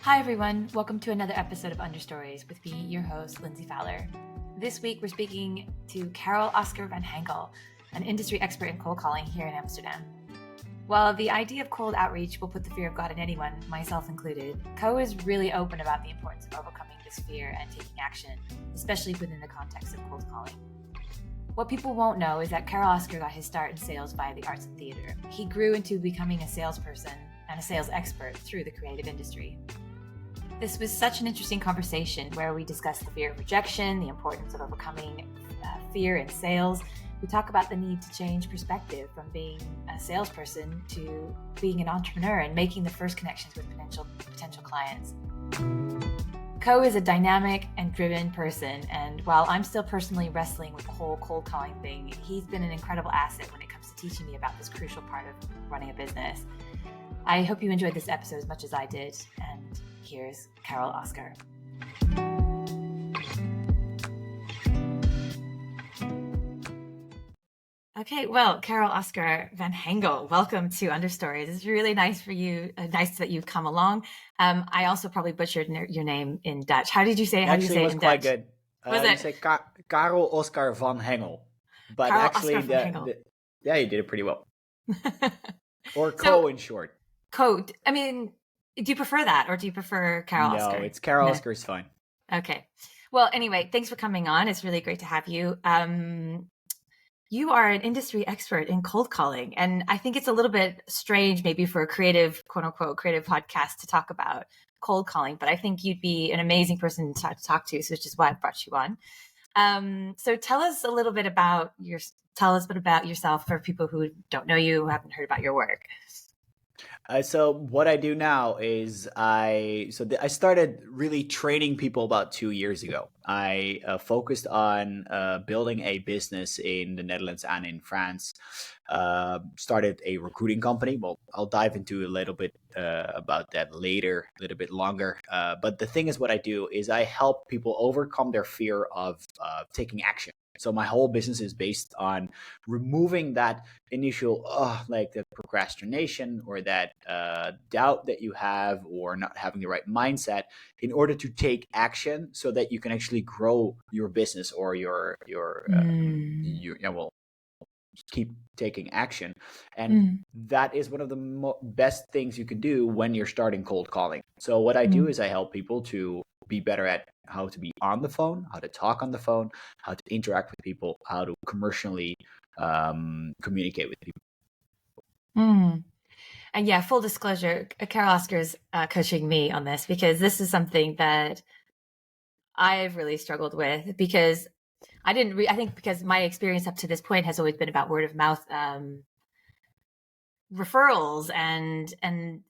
Hi everyone, welcome to another episode of Understories with me, your host, Lindsay Fowler. This week we're speaking to Karel-Oscar van Hengel, an industry expert in cold calling here in Amsterdam. While the idea of cold outreach will put the fear of God in anyone, myself included, KO is really open about the importance of overcoming this fear and taking action, especially within the context of cold calling. What people won't know is that Karel-Oscar got his start in sales via the arts and theater. He grew into becoming a salesperson and a sales expert through the creative industry. This was such an interesting conversation where we discussed the fear of rejection, the importance of overcoming fear in sales. We talk about the need to change perspective from being a salesperson to being an entrepreneur and making the first connections with potential clients. KO is a dynamic and driven person, and while I'm still personally wrestling with the whole cold calling thing, he's been an incredible asset when it comes to teaching me about this crucial part of running a business. I hope you enjoyed this episode as much as I did, and here's Karel-Oscar. Okay, well, Karel-Oscar van Hengel, welcome to Understories. It's really nice for you. Nice that you've come along. I also probably butchered your name in Dutch. How did you say? How do you say it in Dutch? Actually, it was quite good. You say Karel-Oscar van Hengel, but Karel-Oscar van Hengel. Yeah, you did it pretty well. Or KO in short. KO. I mean, do you prefer that, or do you prefer Karel-Oscar? No, it's Karel-Oscar is fine. Okay. Well, anyway, thanks for coming on. It's really great to have you. You are an industry expert in cold calling, and I think it's a little bit strange maybe for a creative, quote unquote, creative podcast to talk about cold calling, but I think you'd be an amazing person to talk to, so which is why I brought you on. So tell us a little bit about yourself for people who don't know you, who haven't heard about your work. So what I do now is I started really training people about 2 years ago. I focused on building a business in the Netherlands and in France. Started a recruiting company. Well, I'll dive into a little bit about that later, a little bit longer. But the thing is, what I do is I help people overcome their fear of taking action. So my whole business is based on removing that initial, like the procrastination or that doubt that you have, or not having the right mindset, in order to take action, so that you can actually grow your business or keep taking action. And that is one of the best things you can do when you're starting cold calling. So what I do is I help people to be better at how to be on the phone, how to talk on the phone, how to interact with people, how to commercially communicate with people. And yeah, full disclosure, Karel-Oscar is coaching me on this, because this is something that I've really struggled with, because I think because my experience up to this point has always been about word of mouth referrals, and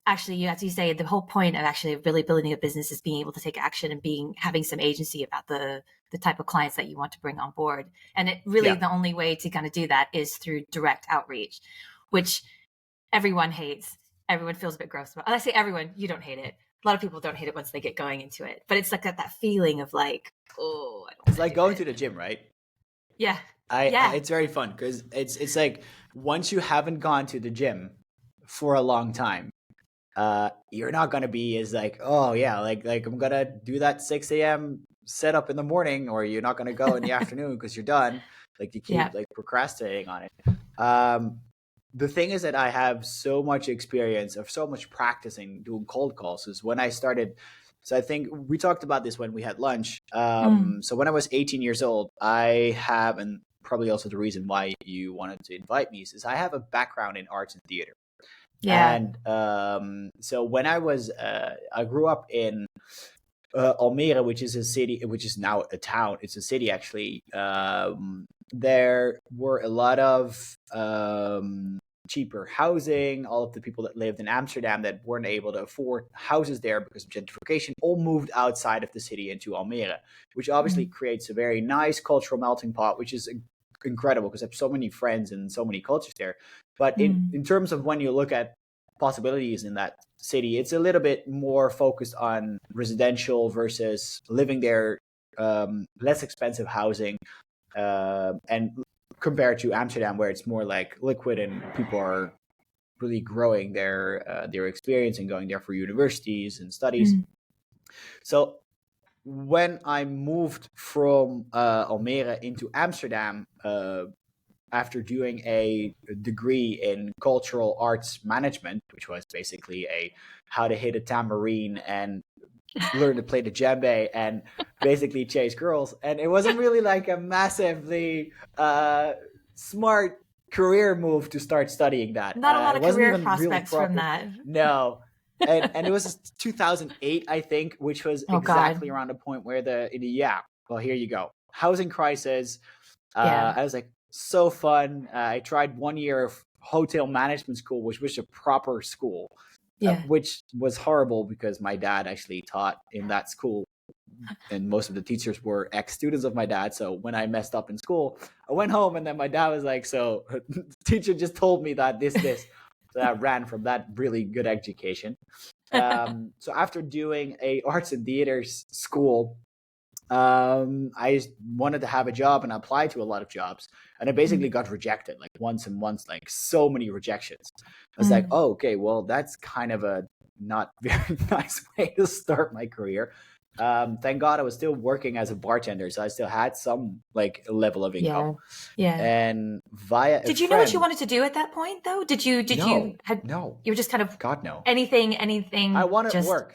actually, as you say, the whole point of actually really building a business is being able to take action and having some agency about the type of clients that you want to bring on board. And it really, the only way to kind of do that is through direct outreach, which everyone hates. Everyone feels a bit gross about. And I say everyone, you don't hate it. A lot of people don't hate it once they get going into it, but it's like that feeling of like, oh, I don't. It's like going to the gym, right? Yeah. It's very fun, because it's like, once you haven't gone to the gym for a long time, you're not gonna be as like, oh yeah, like I'm gonna do that 6 a.m. setup in the morning, or you're not gonna go in the afternoon because you're done. Like you keep like procrastinating on it. The thing is that I have so much experience of so much practicing doing cold calls is when I started. So I think we talked about this when we had lunch. So when I was 18 years old, I have, and probably also the reason why you wanted to invite me, is I have a background in arts and theater. Yeah. And so when I grew up in Almere, which is a city, which is now a town. It's a city, actually. There were a lot of cheaper housing. All of the people that lived in Amsterdam that weren't able to afford houses there because of gentrification all moved outside of the city into Almere, which obviously creates a very nice cultural melting pot, which is incredible because I have so many friends and so many cultures there. But in terms of when you look at possibilities in that city, it's a little bit more focused on residential versus living there, less expensive housing, and compared to Amsterdam, where it's more like liquid and people are really growing their experience and going there for universities and studies. So when I moved from Almere into Amsterdam, after doing a degree in cultural arts management, which was basically a how to hit a tambourine and learn to play the djembe and basically chase girls. And it wasn't really like a massively smart career move to start studying that. Not a lot It of wasn't career even really prospects from proper. that. No. And it was 2008, I think, which was Oh God. exactly around the point where well, here you go. Housing crisis. Yeah. I was like, so fun. I tried 1 year of hotel management school, which was a proper school, Yeah. which was horrible because my dad actually taught in that school. And most of the teachers were ex-students of my dad. So when I messed up in school, I went home and then my dad was like, so the teacher just told me that this. So I ran from that really good education. So after doing a arts and theaters school, I wanted to have a job and I applied to a lot of jobs, and I basically got rejected like once and once, like so many rejections. I was like, oh, okay, well, that's kind of a not very nice way to start my career. Thank God I was still working as a bartender, so I still had some like level of income. Yeah. And via Did you know what you wanted to do at that point, though? No. You were just kind of God, no. anything I wanted just work.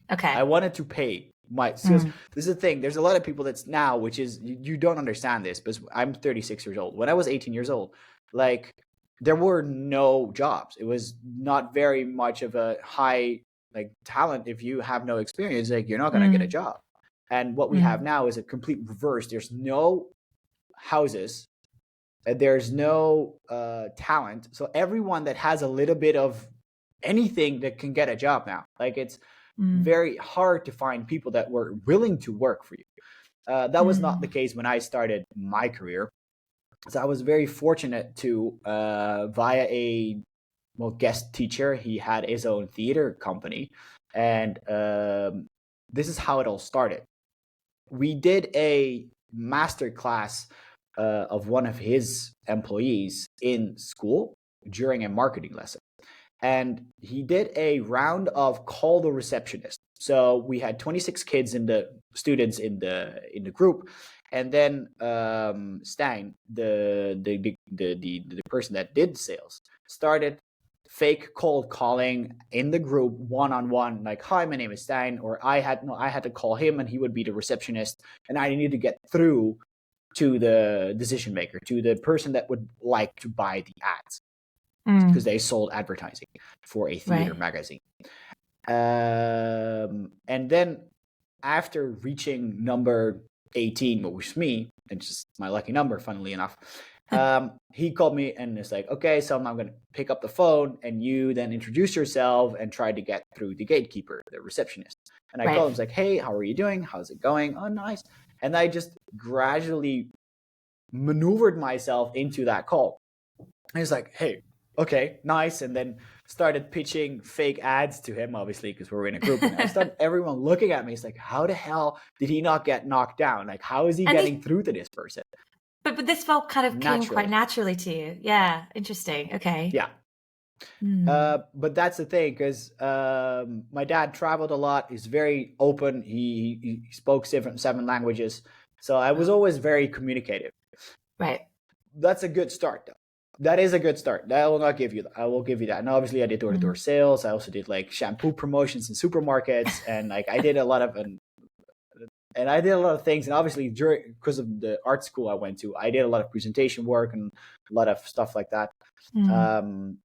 Okay. I wanted to pay my. This is the thing. There's a lot of people that's now, which is you don't understand this, but I'm 36 years old. When I was 18 years old, like there were no jobs. It was not very much of a high like talent. If you have no experience, like you're not going to get a job. And what we have now is a complete reverse. There's no houses. There's no talent. So everyone that has a little bit of anything that can get a job now. Like it's very hard to find people that were willing to work for you. That was not the case when I started my career. So I was very fortunate to, via a guest teacher, he had his own theater company. And this is how it all started. We did a master class of one of his employees in school during a marketing lesson. And he did a round of call the receptionist. So we had 26 kids students in the group, and then Stijn, the person that did sales, started fake cold calling in the group one-on-one, like, hi, my name is Stijn, or I had to call him and he would be the receptionist, and I needed to get through to the decision maker, to the person that would like to buy the ads, because they sold advertising for a theater magazine. And then after reaching number 18, which was me, and just my lucky number, funnily enough, he called me and it's like, okay, so I'm going to pick up the phone and you then introduce yourself and try to get through the gatekeeper, the receptionist. And I called him, like, hey, how are you doing? How's it going? Oh, nice. And I just gradually maneuvered myself into that call. And he's like, hey, okay, nice. And then started pitching fake ads to him, obviously, because we were in a group. And I started everyone looking at me. It's like, how the hell did he not get knocked down? Like, how is he getting through to this person? But this felt kind of came quite naturally to you. Yeah, interesting. Okay. Yeah. But that's the thing, because my dad traveled a lot. He's very open. He spoke seven languages. So I was always very communicative. Right. That's a good start, though. That is a good start. I will give you that. And obviously I did door-to-door sales. I also did like shampoo promotions in supermarkets, and like I did a lot of things. And obviously because of the art school I went to, I did a lot of presentation work and a lot of stuff like that,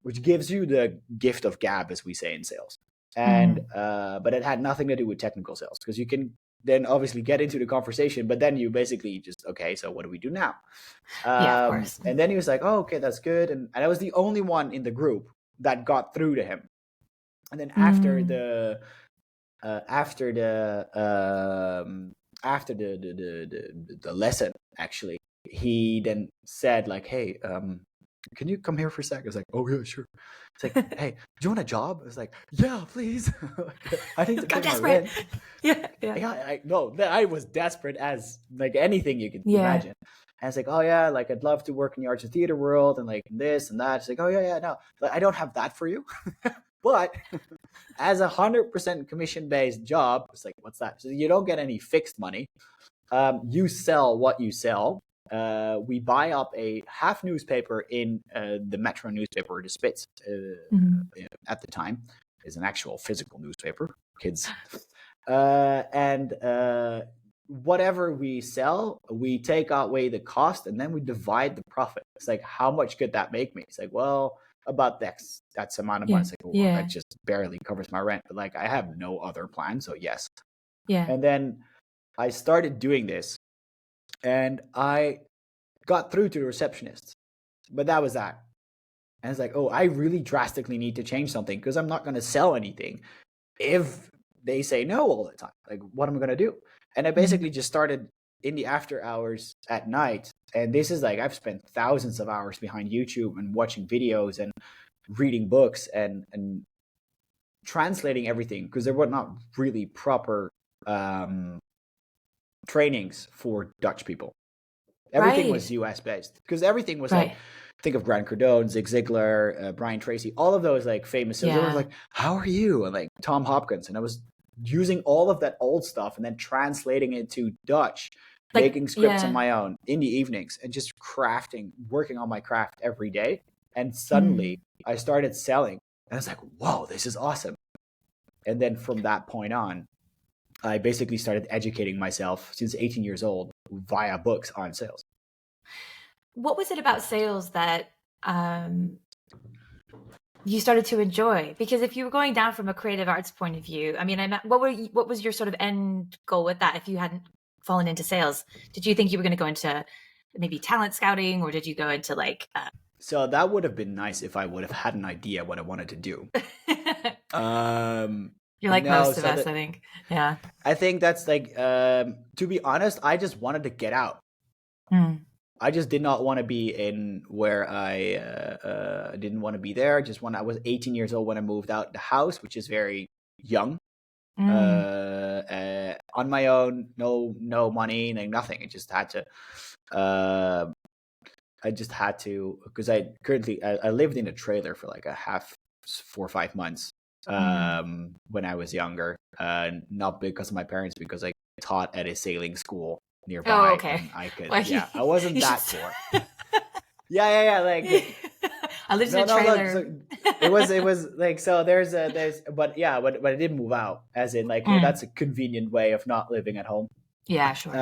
which gives you the gift of gab, as we say in sales. And but it had nothing to do with technical sales, because you can then obviously get into the conversation, but then you basically just, okay, so what do we do now? Yeah, of course. And then he was like, oh, okay, that's good. And I was the only one in the group that got through to him. And then after the lesson, actually, he then said like, hey, can you come here for a sec? I was like, oh yeah, sure. It's like, hey, do you want a job? I was like, yeah, please. I need to pay my rent. I was desperate as like anything you could imagine. And it's like, oh yeah, like I'd love to work in the arts and theater world and like this and that. It's like, oh yeah, no, but I don't have that for you. But as 100% commission-based job, it's like, what's that? So you don't get any fixed money. You sell what you sell. We buy up a half newspaper in the Metro newspaper, the Spitz, at the time, is an actual physical newspaper, kids. And whatever we sell, we take away the cost and then we divide the profit. It's like, how much could that make me? It's like, well, about that's amount of money. It's like, well, that just barely covers my rent. But like, I have no other plan, so yes. Yeah. And then I started doing this, and I got through to the receptionist, but that was that. And it's like, oh, I really drastically need to change something because I'm not going to sell anything if they say no all the time. Like, what am I going to do? And I basically just started in the after hours at night. And this is like, I've spent thousands of hours behind YouTube and watching videos and reading books and translating everything, because there were not really proper trainings for Dutch people. Everything was US based, because everything was like, think of Grant Cardone, Zig Ziglar, Brian Tracy, all of those like famous. So they were like, how are you? And like Tom Hopkins. And I was using all of that old stuff and then translating it to Dutch, like, making scripts on my own in the evenings and just working on my craft every day. And suddenly I started selling, and I was like, whoa, this is awesome. And then from that point on, I basically started educating myself since 18 years old via books on sales. What was it about sales that you started to enjoy? Because if you were going down from a creative arts point of view, I mean, what was your sort of end goal with that? If you hadn't fallen into sales, did you think you were going to go into maybe talent scouting, or did you go into like? So that would have been nice if I would have had an idea what I wanted to do. You're like most of us, I think. Yeah. I think that's like, to be honest, I just wanted to get out. I just did not want to be in where I didn't want to be there. Just when I was 18 years old when I moved out the house, which is very young, on my own, no money, nothing. I just had to, because I lived in a trailer for like 4 or 5 months when I was younger, not because of my parents, because I taught at a sailing school nearby. Oh, okay. I could, I wasn't that poor. Yeah. Like, I lived in a trailer. So it was like, so but I didn't move out, as in like, that's a convenient way of not living at home. Yeah, sure.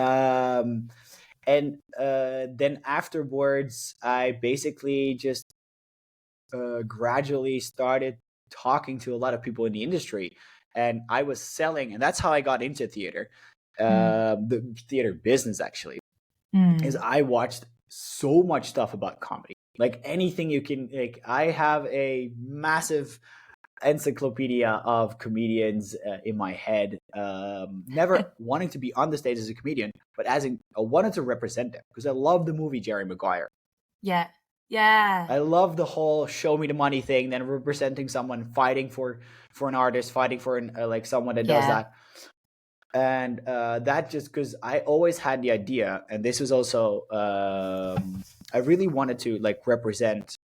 And then afterwards, I basically just gradually started talking to a lot of people in the industry, and I was selling, and that's how I got into theater. The theater business actually is I watched so much stuff about comedy, like anything you can. Like, I have a massive encyclopedia of comedians in my head, never wanting to be on the stage as a comedian, but I wanted to represent them, because I love the movie Jerry Maguire. Yeah I love the whole show me the money thing, then representing someone, fighting for an artist, fighting for like someone that does that. And that just, because I always had the idea, and this was also I really wanted to like represent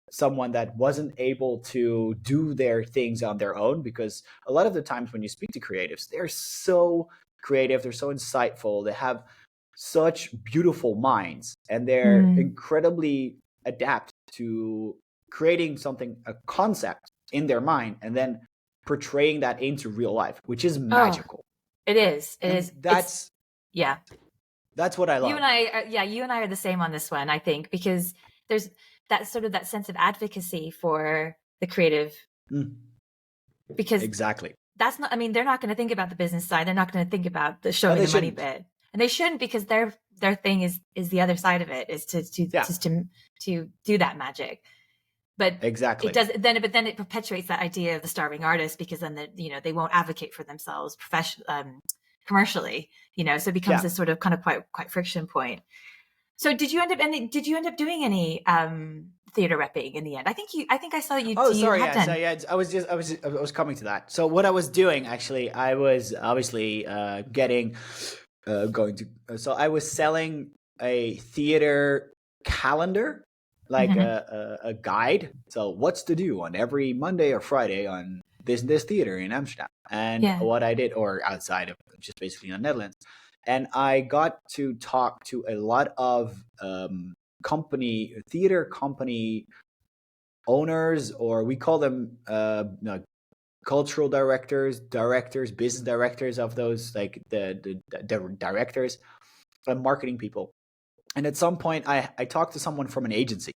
someone that wasn't able to do their things on their own, because a lot of the times when you speak to creatives, they're so creative, they're so insightful, they have such beautiful minds, and they're incredibly adept to creating something, a concept in their mind, and then portraying that into real life, which is magical. It is. That's what I love. You and I are the same on this one, I think, because there's that sort of that sense of advocacy for the creative. Because exactly, that's not, I mean, they're not going to think about the business side. They're not going to think about the show me the money bit. And they shouldn't, because their thing is the other side of it, is to do that magic. But exactly, it does then. But then it perpetuates that idea of the starving artist, because then they won't advocate for themselves commercially. So it becomes this sort of kind of quite friction point. So did you end up doing any theater repping in the end? I think I saw you. Oh, sorry. Yeah. So I was coming to that. So what I was doing, actually, I was obviously so I was selling a theater calendar, like a guide. So what's to do on every Monday or Friday on this theater in Amsterdam, and what I did, or outside of just basically in the Netherlands, and I got to talk to a lot of theater company owners, or we call them cultural directors, business directors of those, like the directors and marketing people. And at some point, I talked to someone from an agency,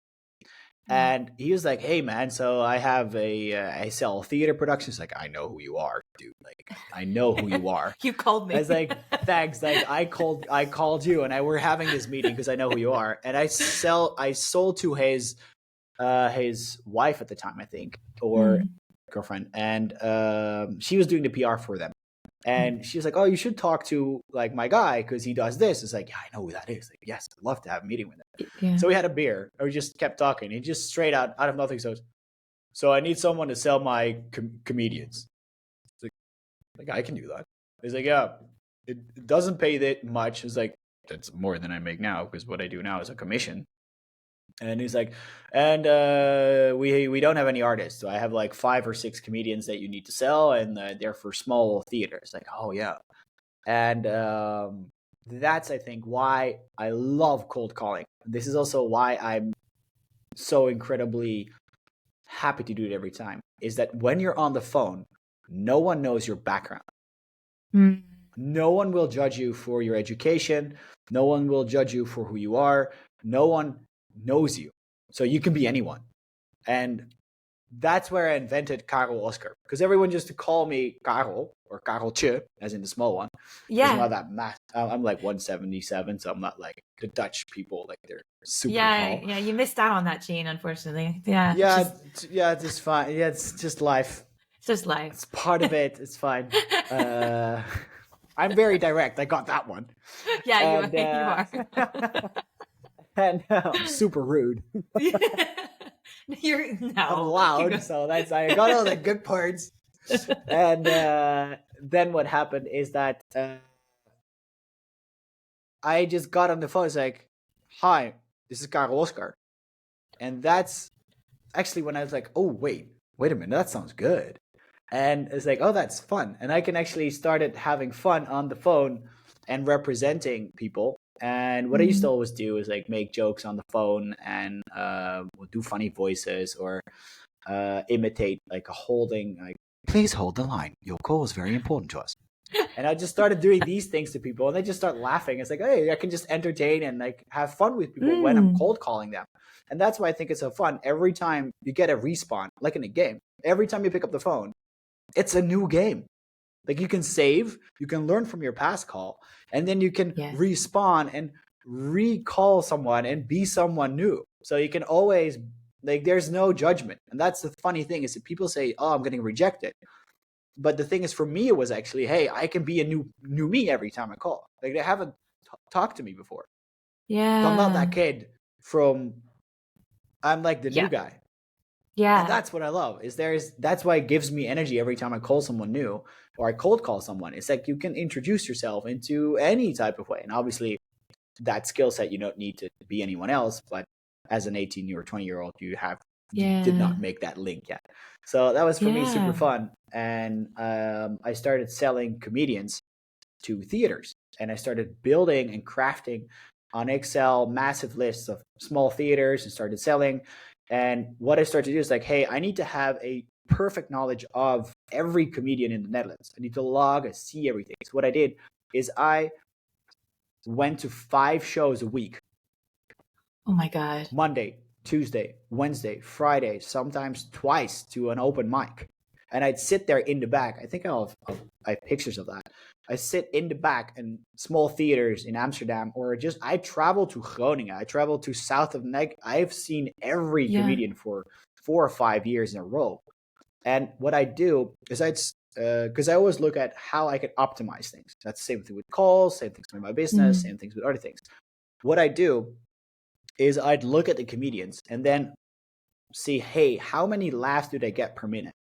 and he was like, "Hey, man, so I have I sell theater productions." Like, I know who you are, dude. Like, I know who you are. You called me. I was like, thanks. Like, I called you, and we're having this meeting because I know who you are. And I sold to his wife at the time, I think, or girlfriend, and she was doing the PR for them. And she was like, "Oh, you should talk to like my guy because he does this." It's like, "Yeah, I know who that is." Like, yes, I'd love to have a meeting with him. Yeah. So we had a beer, and we just kept talking. He just straight out of nothing says, "So I need someone to sell my comedians." It's like I can do that. He's like, "Yeah, it doesn't pay that much." It's like, that's more than I make now because what I do now is a commission. And he's like, and we don't have any artists, so I have like 5 or 6 comedians that you need to sell, and they're for small theaters. Like, oh yeah, and that's, I think, why I love cold calling. This is also why I'm so incredibly happy to do it every time. Is that when you're on the phone, no one knows your background. No one will judge you for your education. No one will judge you for who you are. No one knows you, so you can be anyone. And that's where I invented Karel-Oscar, because everyone used to call me Karel or Kareltje, as in the small one. Yeah, I'm not that mass. I'm like 177, so I'm not like the Dutch people, like they're super tall. Yeah, you missed out on that, Gene, unfortunately. Yeah, it's just fine. Yeah, it's just life. It's just life. It's part of it. It's fine. I'm very direct. I got that one. Yeah, and, you are. And I'm super rude. I'm loud, so I got all the good parts. And then what happened is that I just got on the phone. It's like, "Hi, this is Karel-Oscar," and that's actually when I was like, "Oh wait a minute, that sounds good." And it's like, "Oh, that's fun," and I can actually started having fun on the phone and representing people. And what I used to always do is like make jokes on the phone and do funny voices, or imitate like a holding, like, "Please hold the line. Your call is very important to us." And I just started doing these things to people, and they just start laughing. It's like, hey, I can just entertain and like have fun with people when I'm cold calling them. And that's why I think it's so fun. Every time you get a respawn, like in a game, every time you pick up the phone, it's a new game. Like, you can save, you can learn from your past call, and then you can respawn and recall someone and be someone new. So you can always, like, there's no judgment. And that's the funny thing, is that people say, "Oh, I'm getting rejected." But the thing is, for me, it was actually, hey, I can be a new me every time I call. Like, they haven't talked to me before. Yeah. So I'm not that kid I'm like the new guy. Yeah. And that's what I love, that's why it gives me energy every time I call someone new or I cold call someone. It's like you can introduce yourself into any type of way. And obviously that skill set, you don't need to be anyone else, but as an 18 or 20-year-old, you did not make that link yet. So that was for me super fun. And I started selling comedians to theaters, and I started building and crafting on Excel massive lists of small theaters and started selling. And what I started to do is like, hey, I need to have a perfect knowledge of every comedian in the Netherlands. I need to log and see everything. So what I did is I went to 5 shows a week. Oh my God. Monday, Tuesday, Wednesday, Friday, sometimes twice to an open mic. And I'd sit there in the back. I think I have pictures of that. I sit in the back in small theaters in Amsterdam, or just I travel to Groningen. I travel to south of Neg. I've seen every comedian for 4 or 5 years in a row. And what I do is because I always look at how I can optimize things. That's the same thing with calls, same things with my business, same things with other things. What I do is I'd look at the comedians and then see, hey, how many laughs do they get per minute?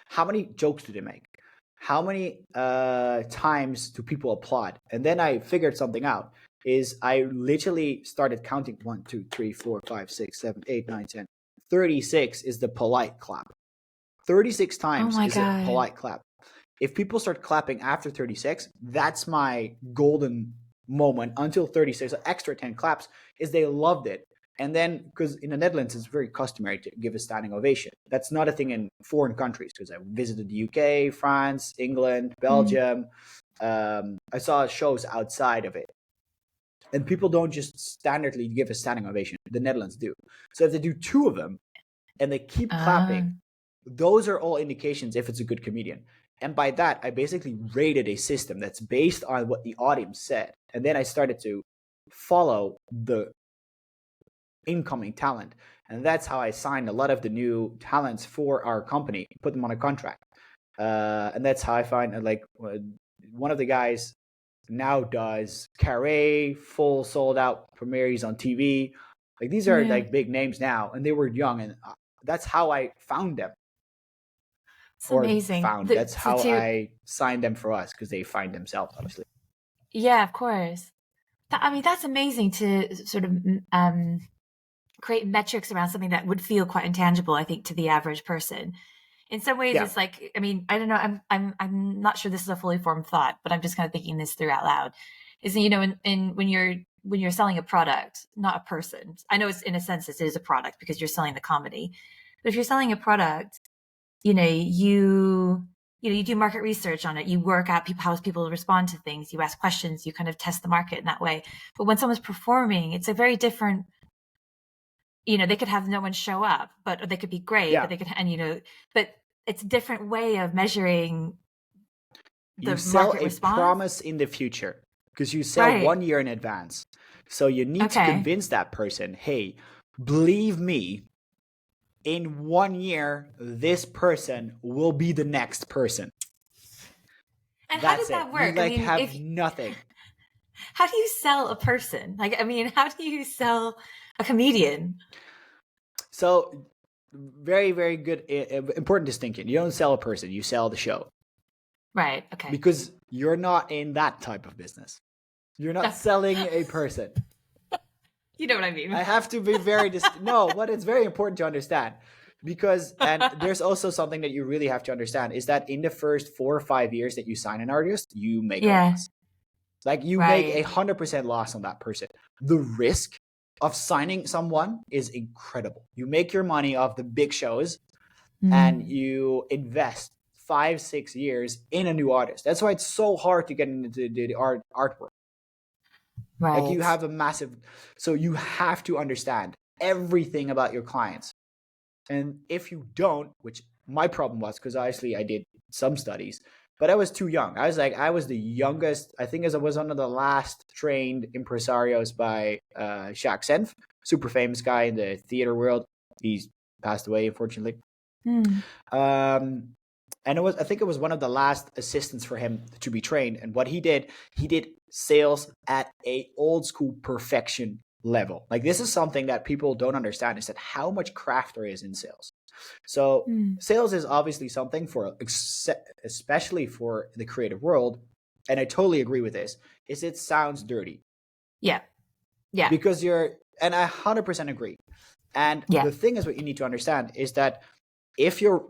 How many jokes do they make? How many times do people applaud? And then I figured something out. is I literally started counting 1, 2, 3, 4, 5, 6, 7, 8, 9, 10. 36 is the polite clap. 36 Oh times my is a God. polite clap. If people start clapping after 36, that's my golden moment until 36. Extra 10 claps is they loved it. And then, because in the Netherlands, it's very customary to give a standing ovation. That's not a thing in foreign countries, because I visited the UK, France, England, Belgium. I saw shows outside of it. And people don't just standardly give a standing ovation. The Netherlands do. So if they do 2 of them and they keep clapping, those are all indications if it's a good comedian. And by that, I basically rated a system that's based on what the audience said. And then I started to follow the incoming talent. And that's how I signed a lot of the new talents for our company, put them on a contract. And that's how I find, like, one of the guys now does Carré, full sold out premieres on TV. Like, these are like big names now, and they were young, and that's how I found them. It's Or amazing. found. That's how I signed them for us, because they find themselves, obviously. Yeah, of course. I mean, that's amazing to sort of create metrics around something that would feel quite intangible, I think, to the average person. In some ways, it's like, I mean, I don't know, I'm not sure this is a fully formed thought, but I'm just kind of thinking this through out loud. Is, you know, in when you're selling a product, not a person. I know it's, in a sense, it is a product because you're selling the comedy. But if you're selling a product, you know, you do market research on it. You work out how people respond to things. You ask questions. You kind of test the market in that way. But when someone's performing, it's a very different. You know, they could have no one show up, but they could be great. But they could, and you know, but it's a different way of measuring the you sell market a response. promise in the future, because you sell 1 year in advance. So you need to convince that person, hey, believe me, in 1 year, this person will be the next person. And how does that work? You have nothing. How do you sell a person? Like, I mean, how do you sell a comedian? So, very, very good, important distinction. You don't sell a person, you sell the show. Right, okay. Because you're not in that type of business. You're not selling a person. You know what I mean. I have to be very no, but it's very important to understand, because, and there's also something that you really have to understand, is that in the first 4 or 5 years that you sign an artist, you make a loss. Like, you make 100% loss on that person. The risk of signing someone is incredible. You make your money off the big shows, and you invest 5, 6 years in a new artist. That's why it's so hard to get into the artwork. Right. Like, you have a massive, so you have to understand everything about your clients. And if you don't, which my problem was, because obviously I did some studies, but I was too young. I was the youngest, I think, as I was one of the last trained impresarios by Jacques Senf, super famous guy in the theater world. He's passed away, unfortunately. And I think it was one of the last assistants for him to be trained. And what he did sales at a old school perfection level. Like, this is something that people don't understand, is that how much craft there is in sales. So sales is obviously something for, especially for the creative world, and I totally agree with this, is it sounds dirty. Yeah. Because and I 100% agree. And the thing is, what you need to understand is that if you're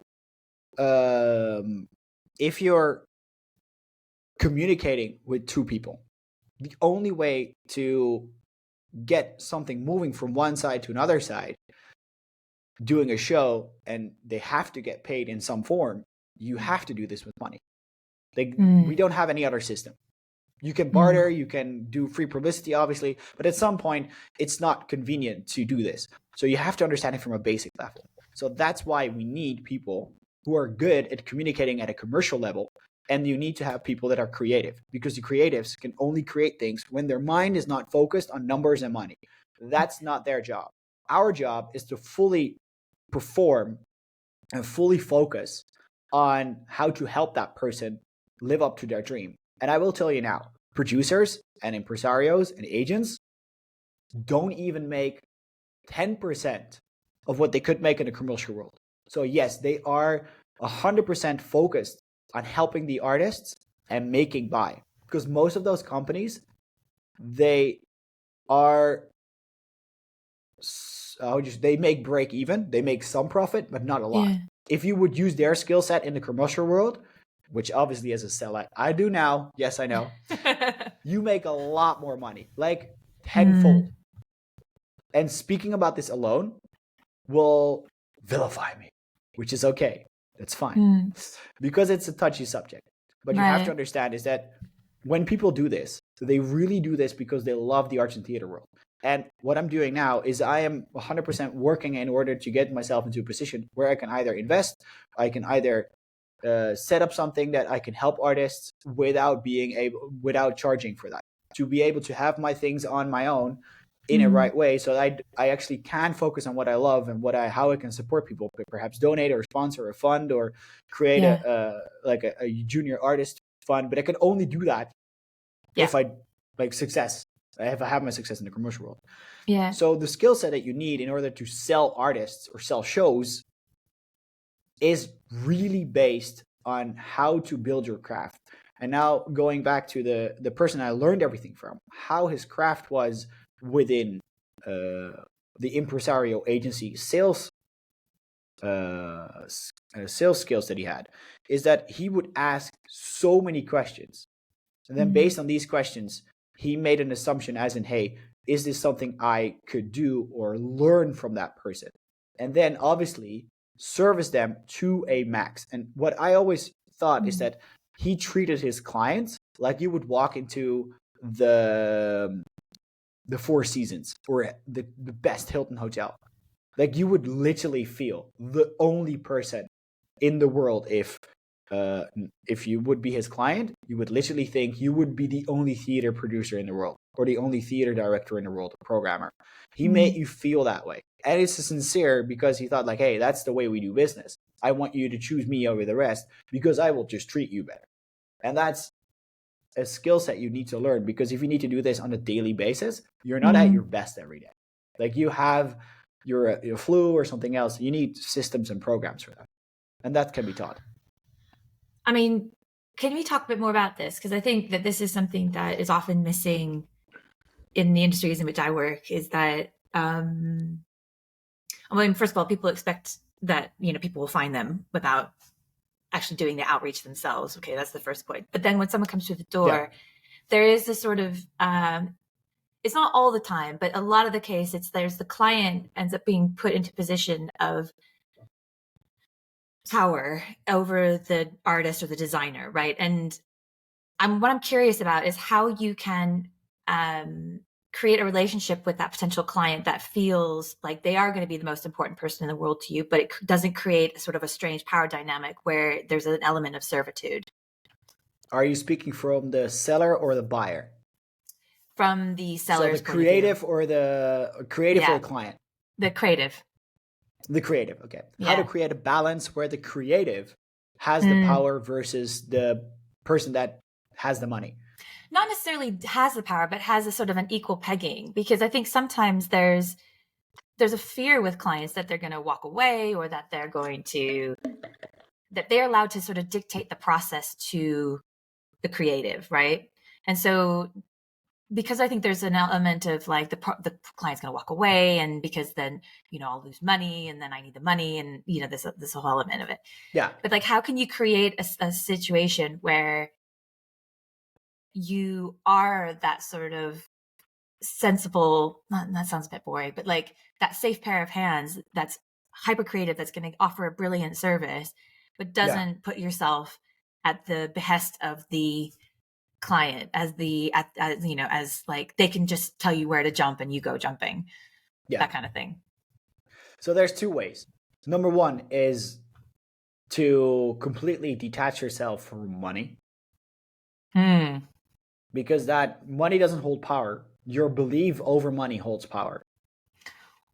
communicating with 2 people, the only way to get something moving from one side to another side, doing a show, and they have to get paid in some form, you have to do this with money. Like, we don't have any other system. You can barter, you can do free publicity, obviously, but at some point, it's not convenient to do this. So you have to understand it from a basic level. So that's why we need people who are good at communicating at a commercial level, and you need to have people that are creative, because the creatives can only create things when their mind is not focused on numbers and money. That's not their job. Our job is to fully perform and fully focus on how to help that person live up to their dream. And I will tell you now, producers and impresarios and agents don't even make 10% of what they could make in the commercial world. So yes, they are 100% focused on helping the artists and making buy, because most of those companies they are they make break even, they make some profit, but not a lot. Yeah. If you would use their skill set in the commercial world, which obviously as a seller I do now, yes I know, you make a lot more money, like tenfold. And speaking about this alone will vilify me, which is okay. That's fine. Because it's a touchy subject. But you have to understand is that when people do this, they really do this because they love the arts and theater world. And what I'm doing now is I am 100% working in order to get myself into a position where I can either invest, I can either set up something that I can help artists without charging for that. To be able to have my things on my own in a right way, so that I actually can focus on what I love and how I can support people, perhaps donate or sponsor a fund or create a junior artist fund. But I can only do that if I success. If I have my success in the commercial world. Yeah. So the skill set that you need in order to sell artists or sell shows is really based on how to build your craft. And now going back to the person I learned everything from, how his craft was within the impresario agency sales skills that he had, is that he would ask so many questions. And then based on these questions, he made an assumption as in, hey, is this something I could do or learn from that person? And then obviously service them to a max. And what I always thought is that he treated his clients like you would walk into the Four Seasons or the best Hilton hotel. Like you would literally feel the only person in the world. If you would be his client, you would literally think you would be the only theater producer in the world or the only theater director in the world, or programmer. He made you feel that way. And it's sincere because he thought like, hey, that's the way we do business. I want you to choose me over the rest because I will just treat you better. And that's a skill set you need to learn, because if you need to do this on a daily basis, you're not at your best every day. Like you have your flu or something else, you need systems and programs for that. And that can be taught. I mean, can we talk a bit more about this? Because I think that this is something that is often missing in the industries in which I work, is that, I mean, first of all, people expect that, people will find them without actually doing the outreach themselves. Okay, that's the first point. But then when someone comes through the door, there is this sort of, it's not all the time, but a lot of the case, there's the client ends up being put into position of power over the artist or the designer, right? And what I'm curious about is how you can create a relationship with that potential client that feels like they are going to be the most important person in the world to you, but it doesn't create sort of a strange power dynamic where there's an element of servitude. Are you speaking from the seller or the buyer? From the seller's so the creative or the creative or the client? The creative. The creative, okay. How to create a balance where the creative has the power versus the person that has the money. Not necessarily has the power, but has a sort of an equal pegging. Because I think sometimes there's a fear with clients that they're going to walk away, or that they're allowed to sort of dictate the process to the creative, right? And so, because I think there's an element of like the client's going to walk away, and because then I'll lose money, and then I need the money, and this whole element of it. Yeah. But like, how can you create a situation where you are that sort of sensible? That sounds a bit boring, but like that safe pair of hands that's hyper creative, that's going to offer a brilliant service, but doesn't put yourself at the behest of the client as like they can just tell you where to jump and you go jumping, that kind of thing. So there's two ways. Number one is to completely detach yourself from money, because that money doesn't hold power. Your belief over money holds power.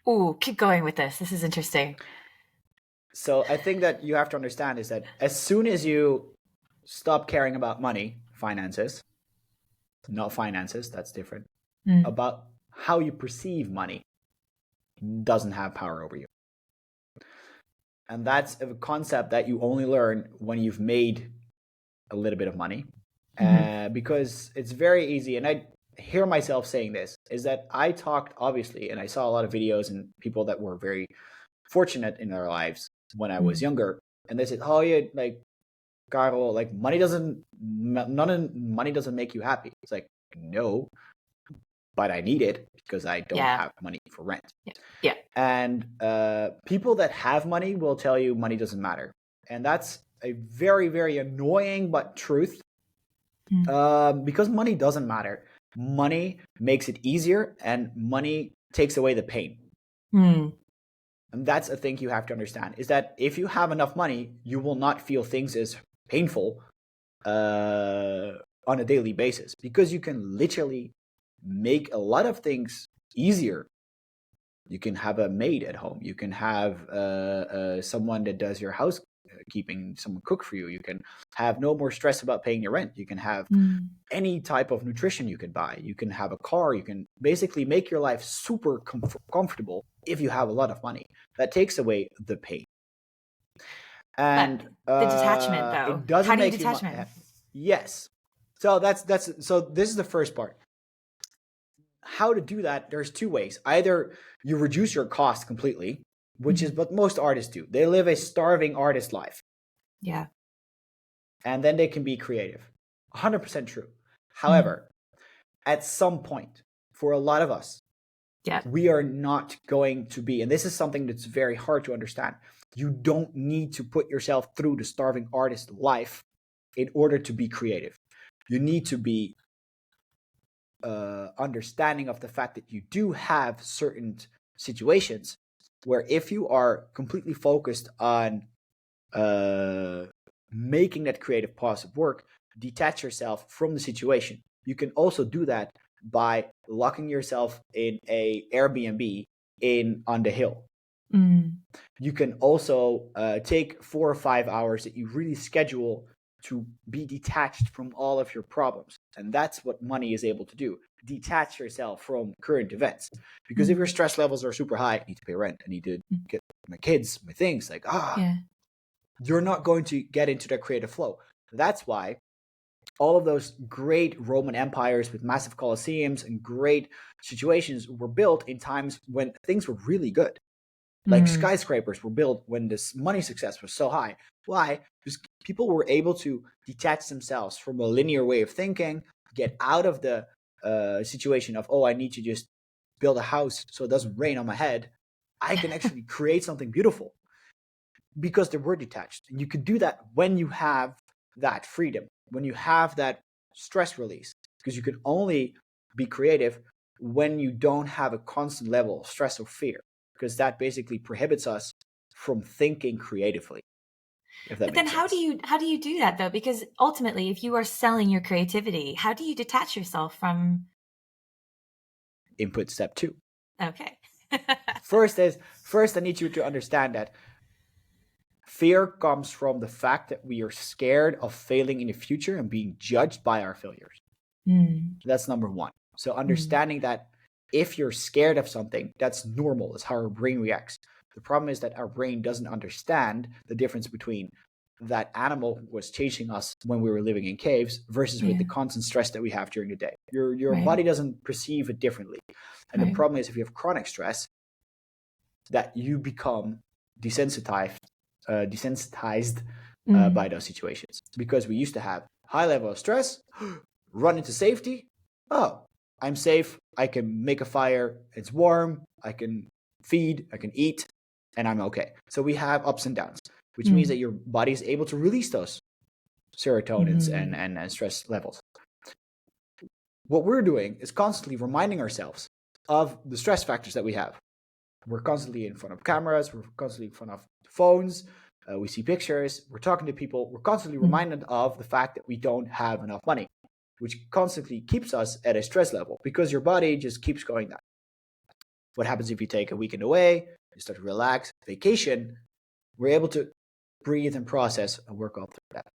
Ooh, keep going with this. This is interesting. So I think that you have to understand is that as soon as you stop caring about money, finances, not finances, that's different, about how you perceive money doesn't have power over you. And that's a concept that you only learn when you've made a little bit of money, because it's very easy. And hear myself saying this is that I talked, obviously, and I saw a lot of videos and people that were very fortunate in their lives when I was younger, and they said, "Oh yeah, like Karel, like money doesn't make you happy." It's like, no, but I need it because I don't have money for rent. Yeah. And people that have money will tell you money doesn't matter, and that's a very, very annoying but truth. Because money doesn't matter. Money makes it easier, and money takes away the pain. And that's a thing you have to understand, is that if you have enough money, you will not feel things as painful on a daily basis, because you can literally make a lot of things easier. You can have a maid at home. You can have someone that does your housekeeping, someone cook for you. You can have no more stress about paying your rent. You can have any type of nutrition you can buy. You can have a car. You can basically make your life super comfortable if you have a lot of money. That takes away the pain. And the detachment, though, it doesn't how do you make detachment? Yes. So so this is the first part. How to do that? There's two ways. Either you reduce your cost completely, which is what most artists do. They live a starving artist life. Yeah. And then they can be creative. 100% true. However, at some point, for a lot of us, we are not going to be, and this is something that's very hard to understand. You don't need to put yourself through the starving artist life in order to be creative. You need to be understanding of the fact that you do have certain situations where if you are completely focused on making that creative positive work, detach yourself from the situation. You can also do that by locking yourself in a Airbnb on the hill. You can also take 4 or 5 hours that you really schedule to be detached from all of your problems. And that's what money is able to do. Detach yourself from current events. Because if your stress levels are super high, I need to pay rent, I need to get my kids, my things, like, you're not going to get into that creative flow. That's why all of those great Roman empires with massive colosseums and great situations were built in times when things were really good. Like skyscrapers were built when this money success was so high. Why? Because people were able to detach themselves from a linear way of thinking, get out of the situation of, I need to just build a house so it doesn't rain on my head. I can actually create something beautiful because they were detached. And you could do that when you have that freedom, when you have that stress release, because you can only be creative when you don't have a constant level of stress or fear, because that basically prohibits us from thinking creatively. But then how do you do that, though? Because ultimately, if you are selling your creativity, how do you detach yourself from input step 2? Okay. First, I need you to understand that fear comes from the fact that we are scared of failing in the future and being judged by our failures. That's number one. So understanding that if you're scared of something, that's normal. That's how our brain reacts. The problem is that our brain doesn't understand the difference between that animal was chasing us when we were living in caves versus with the constant stress that we have during the day. Your body doesn't perceive it differently. And the problem is if you have chronic stress, that you become desensitized by those situations. Because we used to have high level of stress, run into safety. Oh, I'm safe. I can make a fire. It's warm. I can feed. I can eat. And I'm okay. So we have ups and downs, which means that your body is able to release those serotonins and stress levels. What we're doing is constantly reminding ourselves of the stress factors that we have. We're constantly in front of cameras. We're constantly in front of phones. We see pictures. We're talking to people. We're constantly reminded of the fact that we don't have enough money, which constantly keeps us at a stress level because your body just keeps going down. What happens if you take a weekend away, you start to relax, vacation, we're able to breathe and process and work up through that.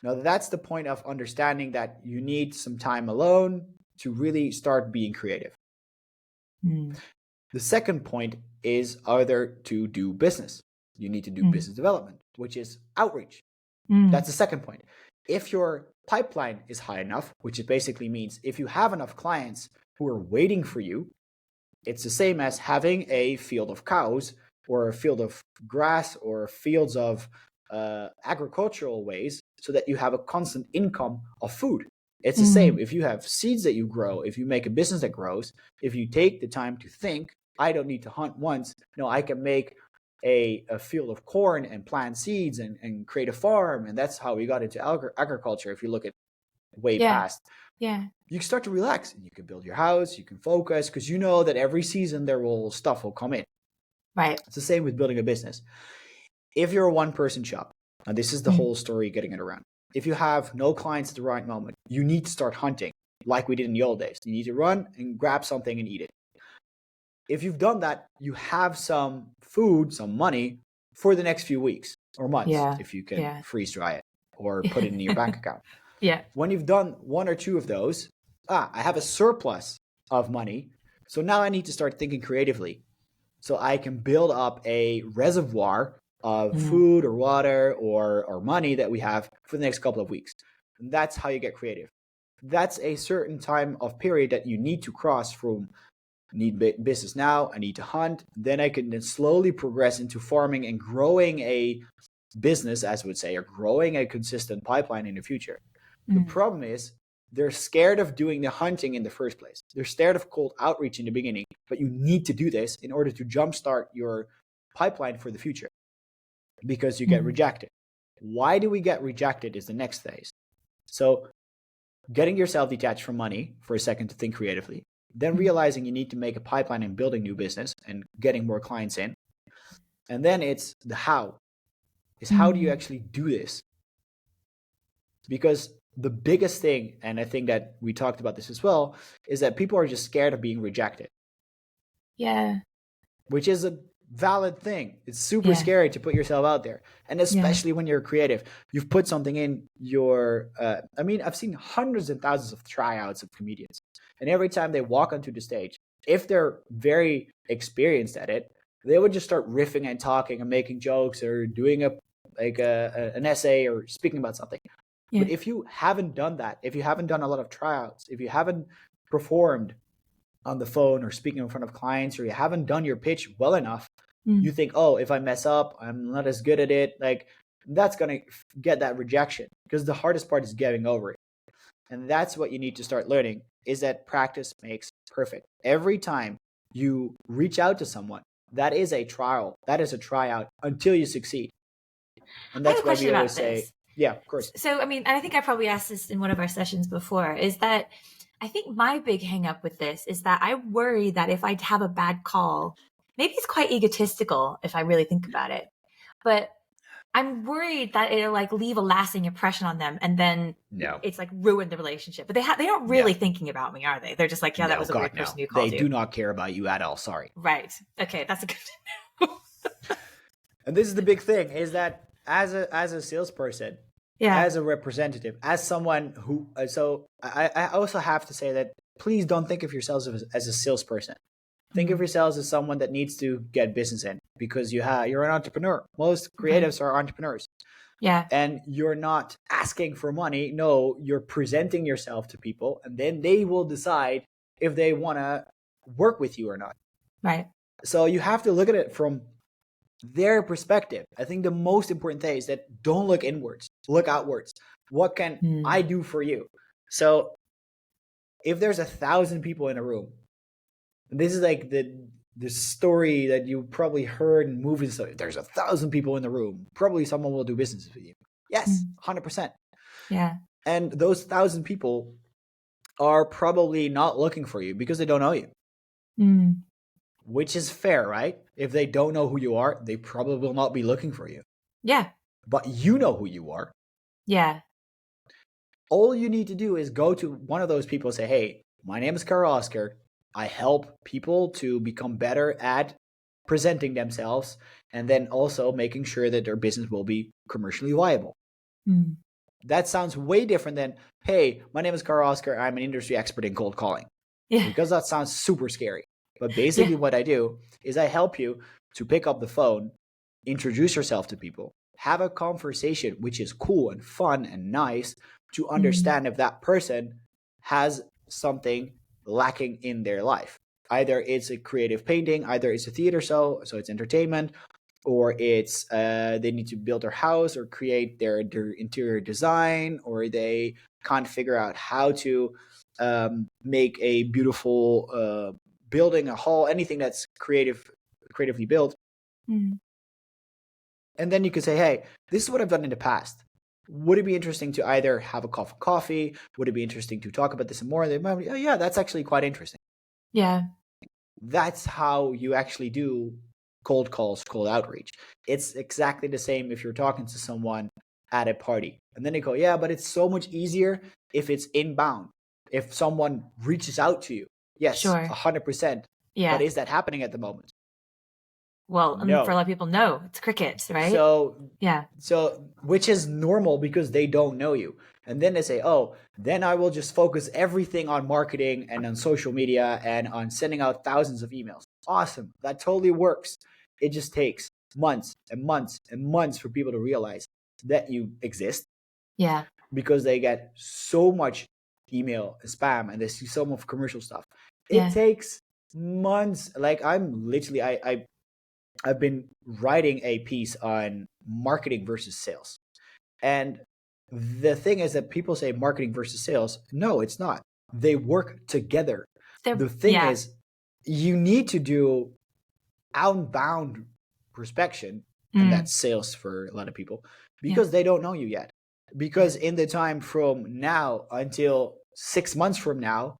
Now, that's the point of understanding that you need some time alone to really start being creative. The second point is either to do business. You need to do business development, which is outreach. That's the second point. If you're pipeline is high enough, which it basically means if you have enough clients who are waiting for you, it's the same as having a field of cows or a field of grass or fields of agricultural ways so that you have a constant income of food. It's the same. If you have seeds that you grow, if you make a business that grows, if you take the time to think, I don't need to hunt once. No, I can make a field of corn and plant seeds and create a farm. And that's how we got into agriculture. If you look at way past, you start to relax and you can build your house, you can focus because you know that every season stuff will come in. Right. It's the same with building a business. If you're a one-person shop, and this is the whole story getting it around. If you have no clients at the right moment, you need to start hunting like we did in the old days. You need to run and grab something and eat it. If you've done that, you have some food, some money for the next few weeks or months, if you can freeze dry it or put it in your bank account. When you've done one or two of those, I have a surplus of money. So now I need to start thinking creatively. So I can build up a reservoir of food or water or money that we have for the next couple of weeks. And that's how you get creative. That's a certain time of period that you need to cross from need business now, I need to hunt. Then I can then slowly progress into farming and growing a business, as we would say, or growing a consistent pipeline in the future. The problem is they're scared of doing the hunting in the first place. They're scared of cold outreach in the beginning, but you need to do this in order to jumpstart your pipeline for the future because you get rejected. Why do we get rejected is the next phase. So getting yourself detached from money for a second to think creatively, then realizing you need to make a pipeline and building new business and getting more clients in. And then it's the how. How do you actually do this? Because the biggest thing, and I think that we talked about this as well, is that people are just scared of being rejected. Yeah. Which is a valid thing. It's super scary to put yourself out there. And especially when you're creative, you've put something in your, I've seen hundreds and thousands of tryouts of comedians. And every time they walk onto the stage, if they're very experienced at it, they would just start riffing and talking and making jokes or doing an essay or speaking about something. But if you haven't done that, if you haven't done a lot of tryouts, if you haven't performed on the phone or speaking in front of clients, or you haven't done your pitch well enough, you think, oh, if I mess up, I'm not as good at it. Like that's going to get that rejection because the hardest part is getting over it. And that's what you need to start learning is that practice makes perfect. Every time you reach out to someone, that is a trial. That is a tryout until you succeed. And that's why we always say, yeah, of course. So, I think I probably asked this in one of our sessions before, is that I think my big hang up with this is that I worry that if I have a bad call, maybe it's quite egotistical if I really think about it, but I'm worried that it'll leave a lasting impression on them and then it's ruin the relationship. But they aren't really thinking about me, are they? They're just that was a weird person who called you. They do not care about you at all. Sorry. Right. Okay. That's a good thing. And this is the big thing is that as a salesperson, as a representative, as someone who, so I also have to say that please don't think of yourselves as a salesperson. Think of yourselves as someone that needs to get business in because you're an entrepreneur. Most creatives are entrepreneurs. Yeah. And you're not asking for money. No, you're presenting yourself to people and then they will decide if they want to work with you or not. Right. So you have to look at it from their perspective. I think the most important thing is that don't look inwards, look outwards. What can I do for you? So if there's 1,000 people in a room, this is like the story that you probably heard in movies. So if there's 1,000 people in the room, probably someone will do business with you. Yes, 100%. Yeah. And those 1,000 people are probably not looking for you because they don't know you. Which is fair, right? If they don't know who you are, they probably will not be looking for you. Yeah. But you know who you are. Yeah. All you need to do is go to one of those people and say, hey, my name is Karel-Oscar. I help people to become better at presenting themselves and then also making sure that their business will be commercially viable. That sounds way different than, hey, my name is Karel-Oscar. I'm an industry expert in cold calling. Yeah. Because that sounds super scary. But basically what I do is I help you to pick up the phone, introduce yourself to people, have a conversation, which is cool and fun and nice, to understand if that person has something lacking in their life. Either it's a creative painting, either it's a theater show, so it's entertainment, or it's they need to build their house or create their interior design, or they can't figure out how to make a beautiful building, a hall, anything that's creatively built. And then you could say, hey, this is what I've done in the past. Would it be interesting to either have a cup of coffee? Would it be interesting to talk about this more? They might be, oh, yeah, that's actually quite interesting. Yeah. That's how you actually do cold calls, cold outreach. It's exactly the same if you're talking to someone at a party. And then they go, yeah, but it's so much easier if it's inbound. If someone reaches out to you. Yes, Sure. 100%. Yeah. But is that happening at the moment? Well, No. for a lot of people, no. It's crickets, right? So, yeah. So, which is normal because they don't know you. And then they say, oh, then I will just focus everything on marketing and on social media and on sending out thousands of emails. Awesome. That totally works. It just takes months and months and months for people to realize that you exist. Yeah. Because they get so much email and spam and they see so much commercial stuff. It takes months. Like I'm literally, I've been writing a piece on marketing versus sales. And the thing is that people say marketing versus sales. No, it's not. They work together. The thing is, you need to do outbound prospection, and that's sales for a lot of people, because they don't know you yet. Because in the time from now until 6 months from now,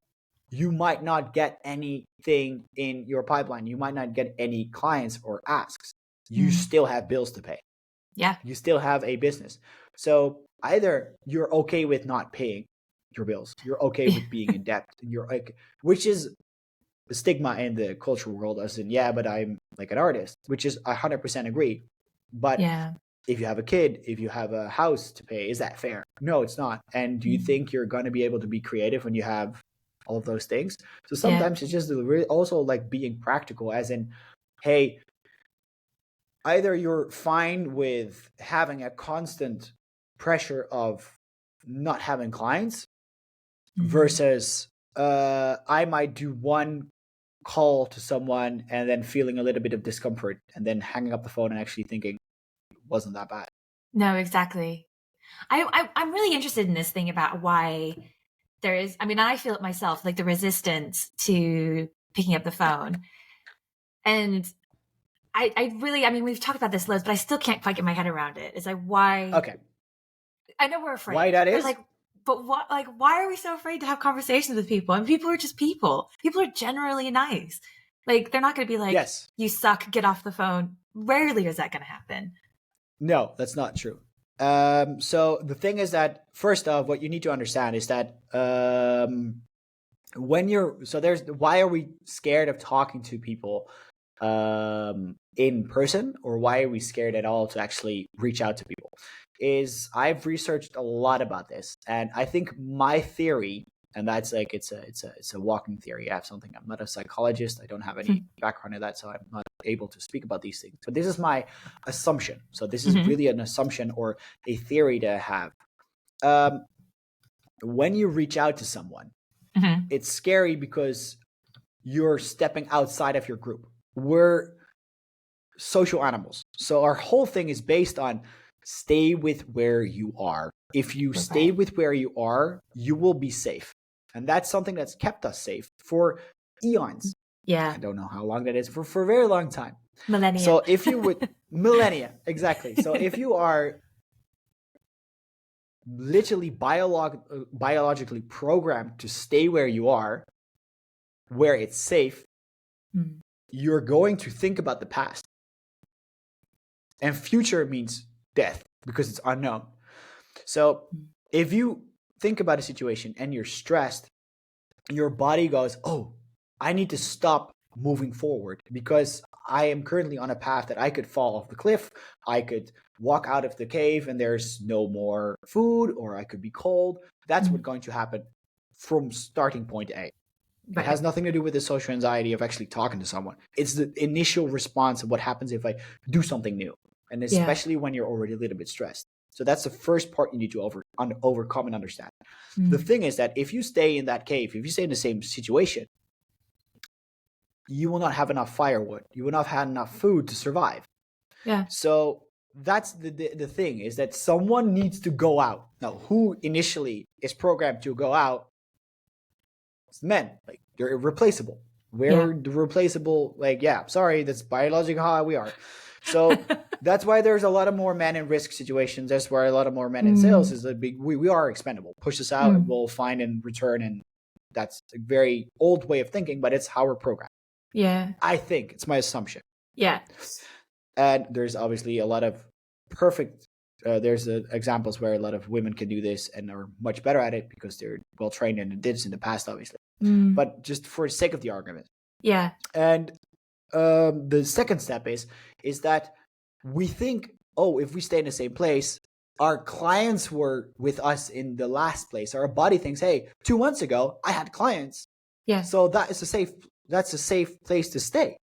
you might not get anything in your pipeline. You might not get any clients or asks. You still have bills to pay. Yeah. You still have a business. So either you're okay with not paying your bills, you're okay with being in debt, and you're like, which is the stigma in the cultural world, as in, yeah, but I'm like an artist, which is 100% agree. But if you have a kid, if you have a house to pay, is that fair? No, it's not. And do you think you're going to be able to be creative when you have all of those things? So sometimes it's just really also like being practical, as in, hey, either you're fine with having a constant pressure of not having clients versus I might do one call to someone and then feeling a little bit of discomfort and then hanging up the phone and actually thinking it wasn't that bad. No, exactly. I'm really interested in this thing about why there is, I mean, I feel it myself, like the resistance to picking up the phone. And I really, I mean, we've talked about this loads, but I still can't quite get my head around it. It's like, why? Okay. I know we're afraid. Why that is? But what, like, why are we so afraid to have conversations with people? And people are just people. People are generally nice. Like, they're not going to be like, yes, you suck, get off the phone. Rarely is that going to happen. No, that's not true. So the thing is that, first off, what you need to understand is that why are we scared of talking to people in person, or why are we scared at all to actually reach out to people? Is I've researched a lot about this, and I think my theory, and that's like it's a walking theory. I have something. I'm not a psychologist. I don't have any background in that, so I'm not able to speak about these things. But this is my assumption. So this is really an assumption or a theory to have. When you reach out to someone, it's scary because you're stepping outside of your group. We're social animals, so our whole thing is based on stay with where you are. If you stay with where you are, you will be safe. And that's something that's kept us safe for eons. Yeah. I don't know how long that is, for a very long time. Millennia. So if you would, millennia, exactly. So if you are literally biologically programmed to stay where you are, where it's safe, you're going to think about the past. And future means death because it's unknown. So if you think about a situation and you're stressed, your body goes, oh, I need to stop moving forward because I am currently on a path that I could fall off the cliff. I could walk out of the cave and there's no more food, or I could be cold. That's what's going to happen from starting point A. It has nothing to do with the social anxiety of actually talking to someone. It's the initial response of what happens if I do something new. And especially when you're already a little bit stressed. So that's the first part you need to overcome and understand. The thing is that if you stay in that cave, if you stay in the same situation, you will not have enough firewood. You will not have enough food to survive. Yeah. So that's the thing, is that someone needs to go out. Now, who initially is programmed to go out? It's men. Like, you're irreplaceable. We're replaceable. Like, yeah, sorry, that's biologically how we are. So that's why there's a lot of more men in risk situations. That's why a lot of more men in sales is we are expendable. Push us out and we'll find and return. And that's a very old way of thinking, but it's how we're programmed. Yeah. I think it's my assumption. Yeah. And there's obviously a lot of perfect, there's examples where a lot of women can do this and are much better at it because they're well trained and did this in the past, obviously. But just for the sake of the argument. Yeah. And the second step is that we think, oh, if we stay in the same place, our clients were with us in the last place. Our body thinks, hey, 2 months ago, I had clients. Yeah. So that's a safe place to stay.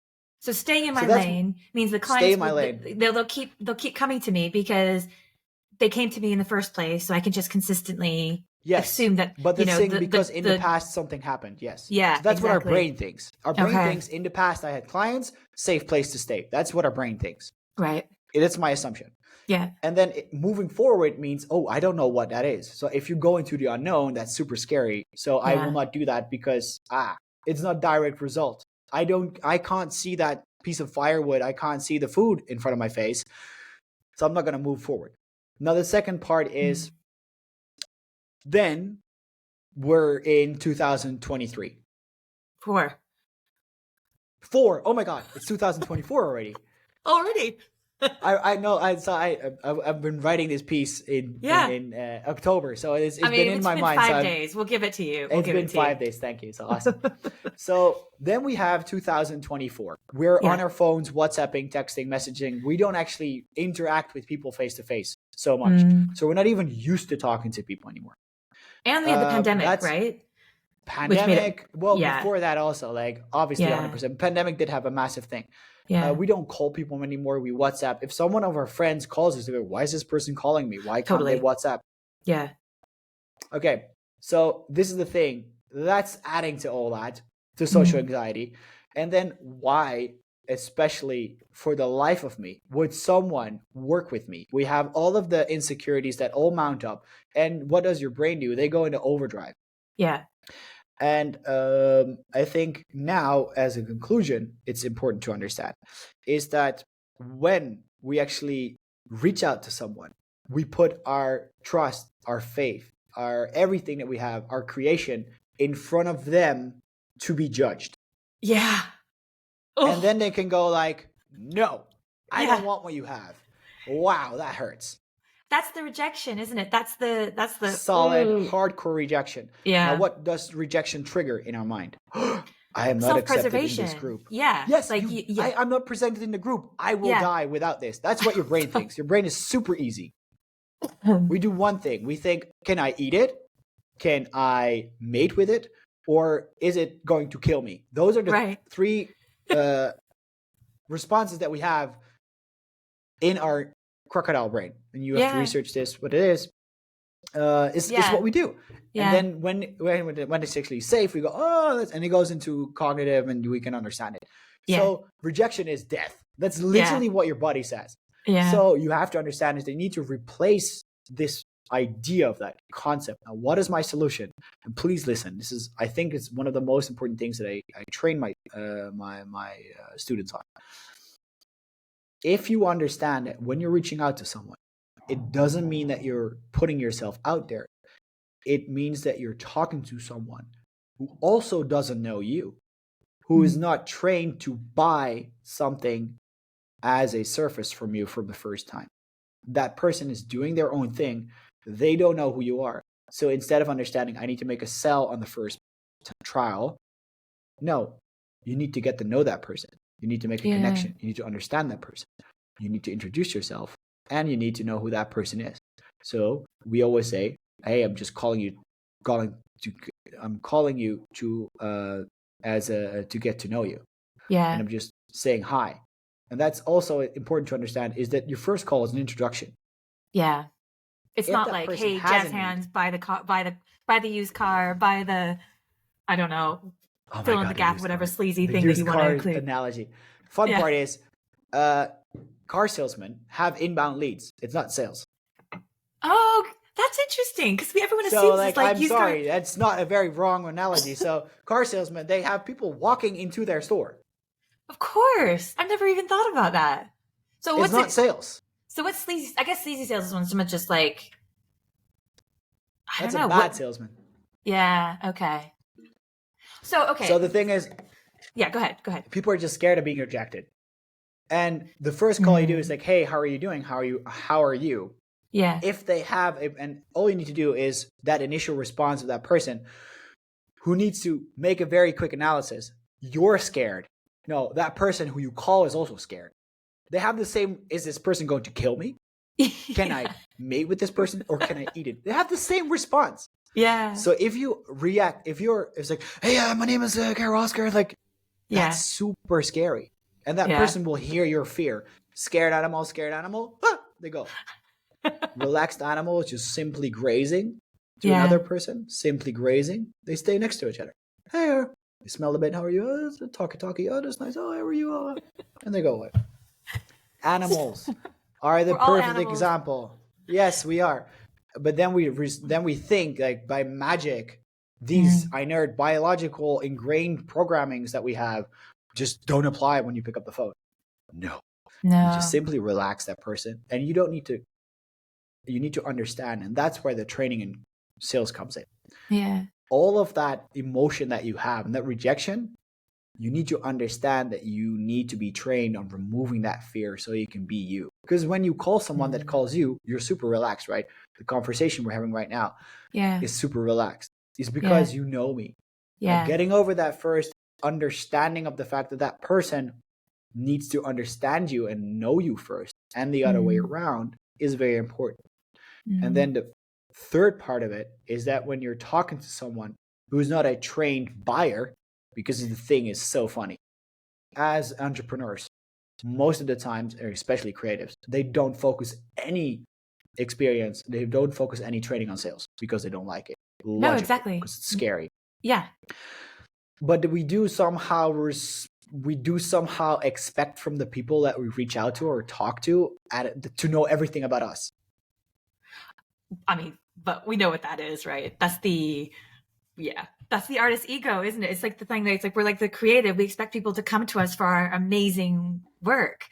So staying in my lane means the clients stay in my lane. They'll keep coming to me because they came to me in the first place. So I can just consistently assume that. But the thing, because in the past something happened. Yes. Yeah. So that's exactly. what our brain thinks. Our brain thinks in the past I had clients, safe place to stay. That's what our brain thinks. Right. That's my assumption. Yeah. And then moving forward means, oh, I don't know what that is. So if you go into the unknown, that's super scary. So I will not do that because it's not direct result. I can't see that piece of firewood. I can't see the food in front of my face. So I'm not going to move forward. Now, the second part is then we're in 2023. Four. Oh my God, it's 2024 already. Already. I know. I've been writing this piece in October, so it's been in my mind. 5 days. We'll give it to you. It's been 5 days. Thank you. So awesome. So then we have 2024. We're on our phones, WhatsApping, texting, messaging. We don't actually interact with people face to face so much. So we're not even used to talking to people anymore. And we had the pandemic, right? Pandemic. Before that also, like obviously 100%. Pandemic did have a massive thing. Yeah. We don't call people anymore. We WhatsApp. If someone of our friends calls us, they go, why is this person calling me? Why can't they WhatsApp? Yeah. Okay. So this is the thing. That's adding to all that, to social anxiety. And then why, especially for the life of me, would someone work with me? We have all of the insecurities that all mount up. And what does your brain do? They go into overdrive. Yeah. And I think now, as a conclusion, it's important to understand is that when we actually reach out to someone, we put our trust, our faith, our everything that we have, our creation in front of them to be judged. Yeah. And then they can go like, no, I don't want what you have. Wow, that hurts. That's the rejection, isn't it? That's the solid, hardcore rejection. Yeah. Now, what does rejection trigger in our mind? I am not accepted in this group. Yeah. Yes. Like I'm not presented in the group. I will die without this. That's what your brain thinks. Your brain is super easy. We do one thing. We think, can I eat it? Can I mate with it? Or is it going to kill me? Those are the three responses that we have in our crocodile brain. And you have to research this, what it is. It's what we do. And then when it's actually safe, we go, oh, and it goes into cognitive and we can understand it. So rejection is death. That's literally what your body says. Yeah. So you have to understand is they need to replace this idea of that concept. Now, what is my solution? And please listen. I think it's one of the most important things that I train my students on. If you understand that when you're reaching out to someone, it doesn't mean that you're putting yourself out there. It means that you're talking to someone who also doesn't know you, who is not trained to buy something as a service from you for the first time. That person is doing their own thing. They don't know who you are. So instead of understanding, I need to make a sell on the first trial, no, you need to get to know that person. You need to make a connection. You need to understand that person. You need to introduce yourself, and you need to know who that person is. So we always say, hey, I'm just calling you to get to know you. Yeah. And I'm just saying hi. And that's also important to understand is that your first call is an introduction. Yeah. It's If not that like, person hey, has jazz a need, hands, buy the used car, buy the, I don't know, oh my fill in the god, gap, whatever sleazy the thing that you used want to car include. analogy. Fun Yeah. part is, uh, car salesmen have inbound leads. It's not sales. Oh, that's interesting because everyone So assumes it's like, like I'm used car. sorry, that's not a very wrong analogy. So car salesmen, they have people walking into their store. Of course, I've never even thought about that. So It's what's not it? sales. So what's sleazy? I guess sleazy sales is when someone just like, I don't That's a know bad what. salesman. Yeah. Okay. So So okay. the thing is, Yeah. Go ahead. Go ahead. people are just scared of being rejected. And the first call you do is like, hey, how are you doing? How are you? Yeah. If they have, and all you need to do is that initial response of that person who needs to make a very quick analysis. You're scared. No, that person who you call is also scared. They have the same, is this person going to kill me? Can I mate with this person or can I eat it? They have the same response. Yeah. So if you react, it's like, hey, my name is Karel-Oscar, like, that's super scary. And that person will hear your fear. Scared animal, they go. Relaxed animal is just simply grazing to another person, simply grazing. They stay next to each other. Hey, they smell a bit. How are you? Oh, it's talkie. Oh, that's nice. Oh, how are you? And they go away. Animals are the We're all perfect animals. example. Yes, we are. But then we think like by magic, these inert biological ingrained programmings that we have just don't apply when you pick up the phone. No. You just simply relax that person, and you need to understand, and that's where the training and sales comes in. Yeah. All of that emotion that you have and that rejection, you need to understand that you need to be trained on removing that fear so you can be you. Because when you call someone that calls you, you're super relaxed, right? The conversation we're having right now is super relaxed. It's because you know me. Like getting over that first understanding of the fact that that person needs to understand you and know you first, and the other way around is very important. And then the third part of it is that when you're talking to someone who's not a trained buyer, because the thing is so funny, as entrepreneurs, most of the times, or especially creatives, they don't focus any experience, they don't focus any training on sales because they don't like it. No, exactly. Because it's scary. Yeah. But we do somehow expect from the people that we reach out to or talk to know everything about us. I mean, but we know what that is, right? That's the artist ego, isn't it? It's like the thing that it's like we're like the creative. We expect people to come to us for our amazing work.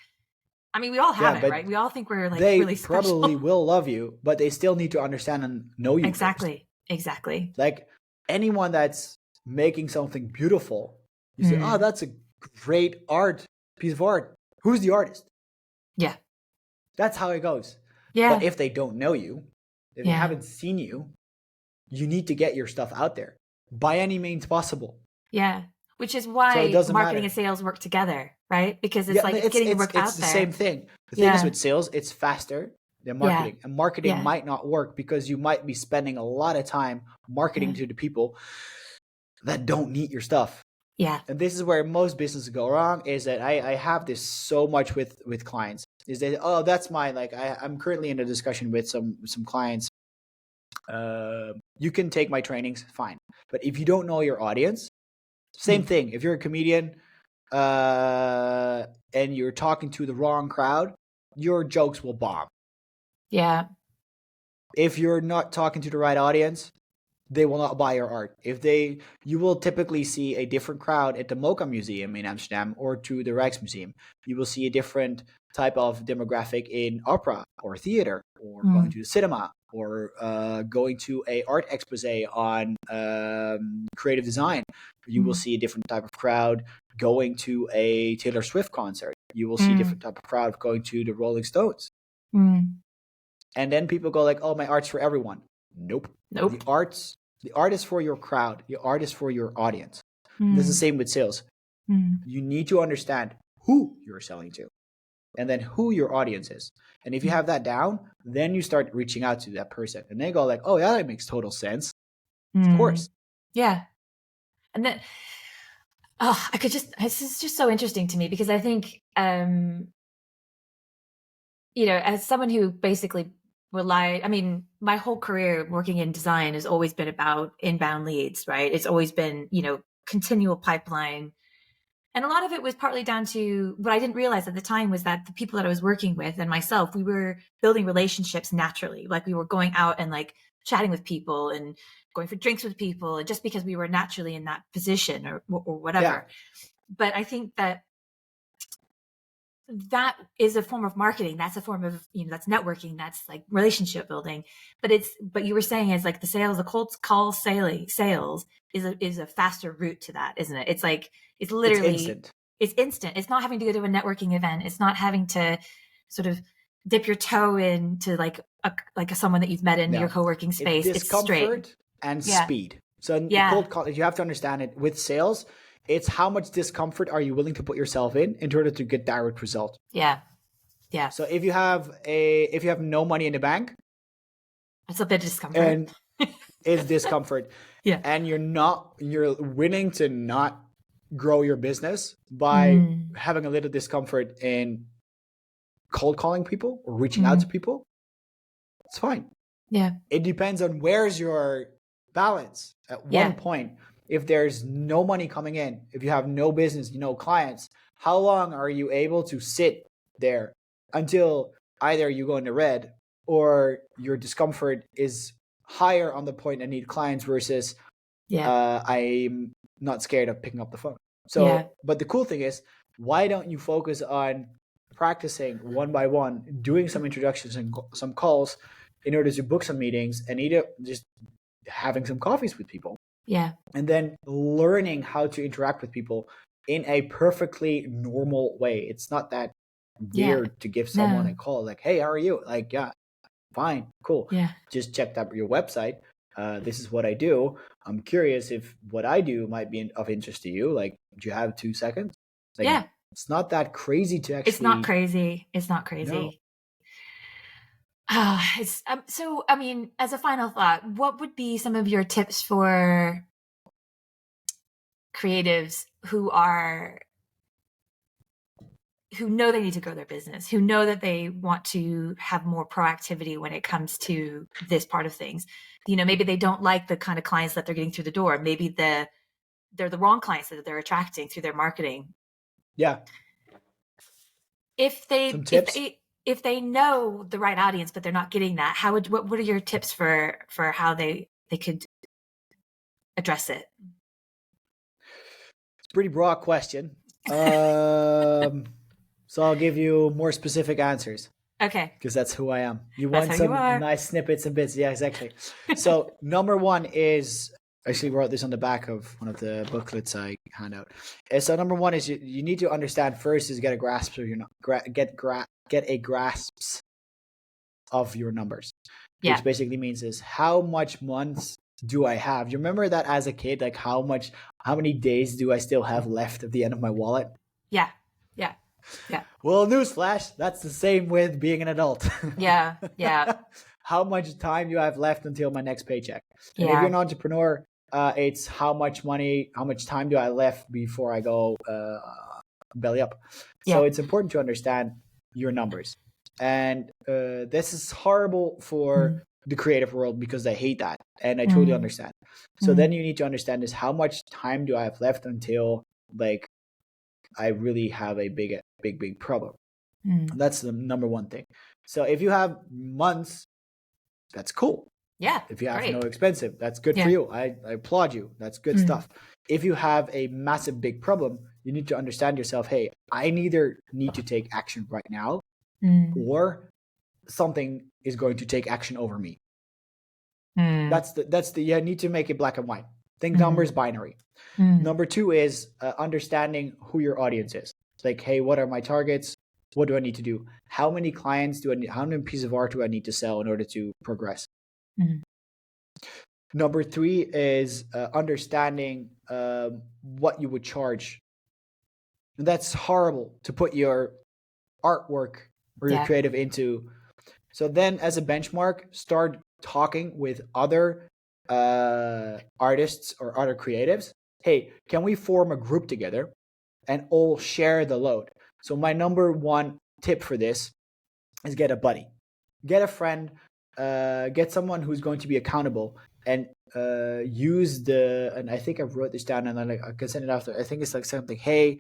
I mean, we all have it, right? We all think we're like really special. They probably will love you, but they still need to understand and know you. Exactly. First. Exactly. Like anyone that's making something beautiful, you say, oh, that's a great piece of art. Who's the artist? Yeah. That's how it goes. Yeah. But if they don't know you, if they haven't seen you, you need to get your stuff out there by any means possible. Yeah. Which is why marketing and sales work together, right? Because it's like it's getting the work out there. It's the same thing. The thing is with sales, it's faster than marketing. And marketing might not work because you might be spending a lot of time marketing to the people that don't need your stuff. Yeah. And this is where most businesses go wrong, is that I have this so much with clients, is that, oh, that's my, like, I'm currently in a discussion with some clients. You can take my trainings, fine. But if you don't know your audience, same thing. If you're a comedian and you're talking to the wrong crowd, your jokes will bomb. Yeah. If you're not talking to the right audience, they will not buy your art. You will typically see a different crowd at the MoCA Museum in Amsterdam or to the Rijksmuseum. You will see a different type of demographic in opera or theater, or going to the cinema, or going to a art expose on creative design. You will see a different type of crowd going to a Taylor Swift concert. You will see a different type of crowd going to the Rolling Stones. And then people go like, oh, my art's for everyone. Nope. The art is for your crowd. The art is for your audience. This is the same with sales. You need to understand who you're selling to, and then who your audience is. And if you have that down, then you start reaching out to that person, and they go like, oh yeah, that makes total sense. Of course. Yeah. And then, this is just so interesting to me, because I think, as someone who basically I mean, my whole career working in design has always been about inbound leads, right? It's always been, continual pipeline. And a lot of it was partly down to what I didn't realize at the time was that the people that I was working with and myself, we were building relationships naturally. Like we were going out and like chatting with people and going for drinks with people, and just because we were naturally in that position or whatever. Yeah. But I think that is a form of marketing. That's a form of, that's networking. That's like relationship building. But you were saying is like the cold call sales is a faster route to that, isn't it? It's like, it's literally, it's instant. It's not having to go to a networking event. It's not having to sort of dip your toe into like someone that you've met in your co-working space. It's discomfort and speed. So cold call, you have to understand it with sales. It's how much discomfort are you willing to put yourself in order to get direct result. Yeah. So if you have no money in the bank, that's a bit of discomfort. And it's discomfort. Yeah. And you're willing to not grow your business by having a little discomfort in cold calling people or reaching out to people. It's fine. Yeah. It depends on where's your balance. At one point, if there's no money coming in, if you have no business, no clients, how long are you able to sit there until either you go into red or your discomfort is higher on the point I need clients versus I'm not scared of picking up the phone. So, but the cool thing is, why don't you focus on practicing one by one, doing some introductions and some calls in order to book some meetings and either just having some coffees with people. Yeah. And then learning how to interact with people in a perfectly normal way. It's not that weird to give someone a call like, hey, how are you? Like, yeah, fine, cool. Yeah. Just checked out your website. This is what I do. I'm curious if what I do might be of interest to you. Like, do you have 2 seconds? Like, it's not that crazy to actually. It's not crazy. It's not crazy. No. So, I mean, as a final thought, what would be some of your tips for creatives who know they need to grow their business, who know that they want to have more proactivity when it comes to this part of things? Maybe they don't like the kind of clients that they're getting through the door. Maybe they're the wrong clients that they're attracting through their marketing. Yeah. If they know the right audience, but they're not getting that, what are your tips for how they could address it? It's a pretty broad question. So I'll give you more specific answers. Okay. Because that's who I am. You want some nice snippets and bits. Yeah, exactly. So number one is, I actually wrote this on the back of one of the booklets I hand out. So number one is you need to understand first is get a grasp of get a grasp of your numbers. Yeah. Which basically means is how much months do I have? You remember that as a kid, like how many days do I still have left at the end of my wallet? Yeah. Well, newsflash, that's the same with being an adult. Yeah. How much time do I have left until my next paycheck? And if you're an entrepreneur, it's how much time do I left before I go belly up? So it's important to understand your numbers. And this is horrible for the creative world because they hate that. And I totally understand. So then you need to understand is how much time do I have left until like I really have a big problem. That's the number one thing. So if you have months, that's cool. Yeah. If you have no expensive, that's good for you. I applaud you. That's good stuff. If you have a massive big problem, you need to understand yourself. Hey, I neither need to take action right now or something is going to take action over me. That's the you need to make it black and white. Think numbers binary. Number two is understanding who your audience is. Like, hey, what are my targets? What do I need to do? How many clients do I need? How many pieces of art do I need to sell in order to progress? Number three is understanding what you would charge. And that's horrible to put your artwork or your creative into. So then as a benchmark, start talking with other artists or other creatives. Hey, can we form a group together and all share the load? So my number one tip for this is get a buddy, get a friend get someone who's going to be accountable and use and I think I wrote this down and then I can send it after. I think it's like something, hey,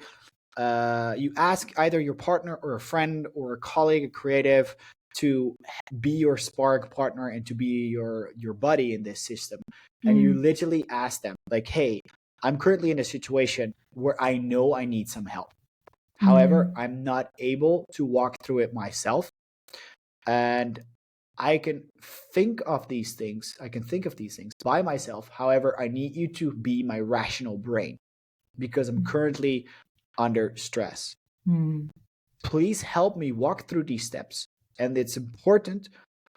you ask either your partner or a friend or a colleague, a creative, to be your spark partner and to be your buddy in this system. And you literally ask them like, hey, I'm currently in a situation where I know I need some help. However, I'm not able to walk through it myself. And I can think of these things. I can think of these things by myself. However, I need you to be my rational brain because I'm currently under stress. Please help me walk through these steps. And it's important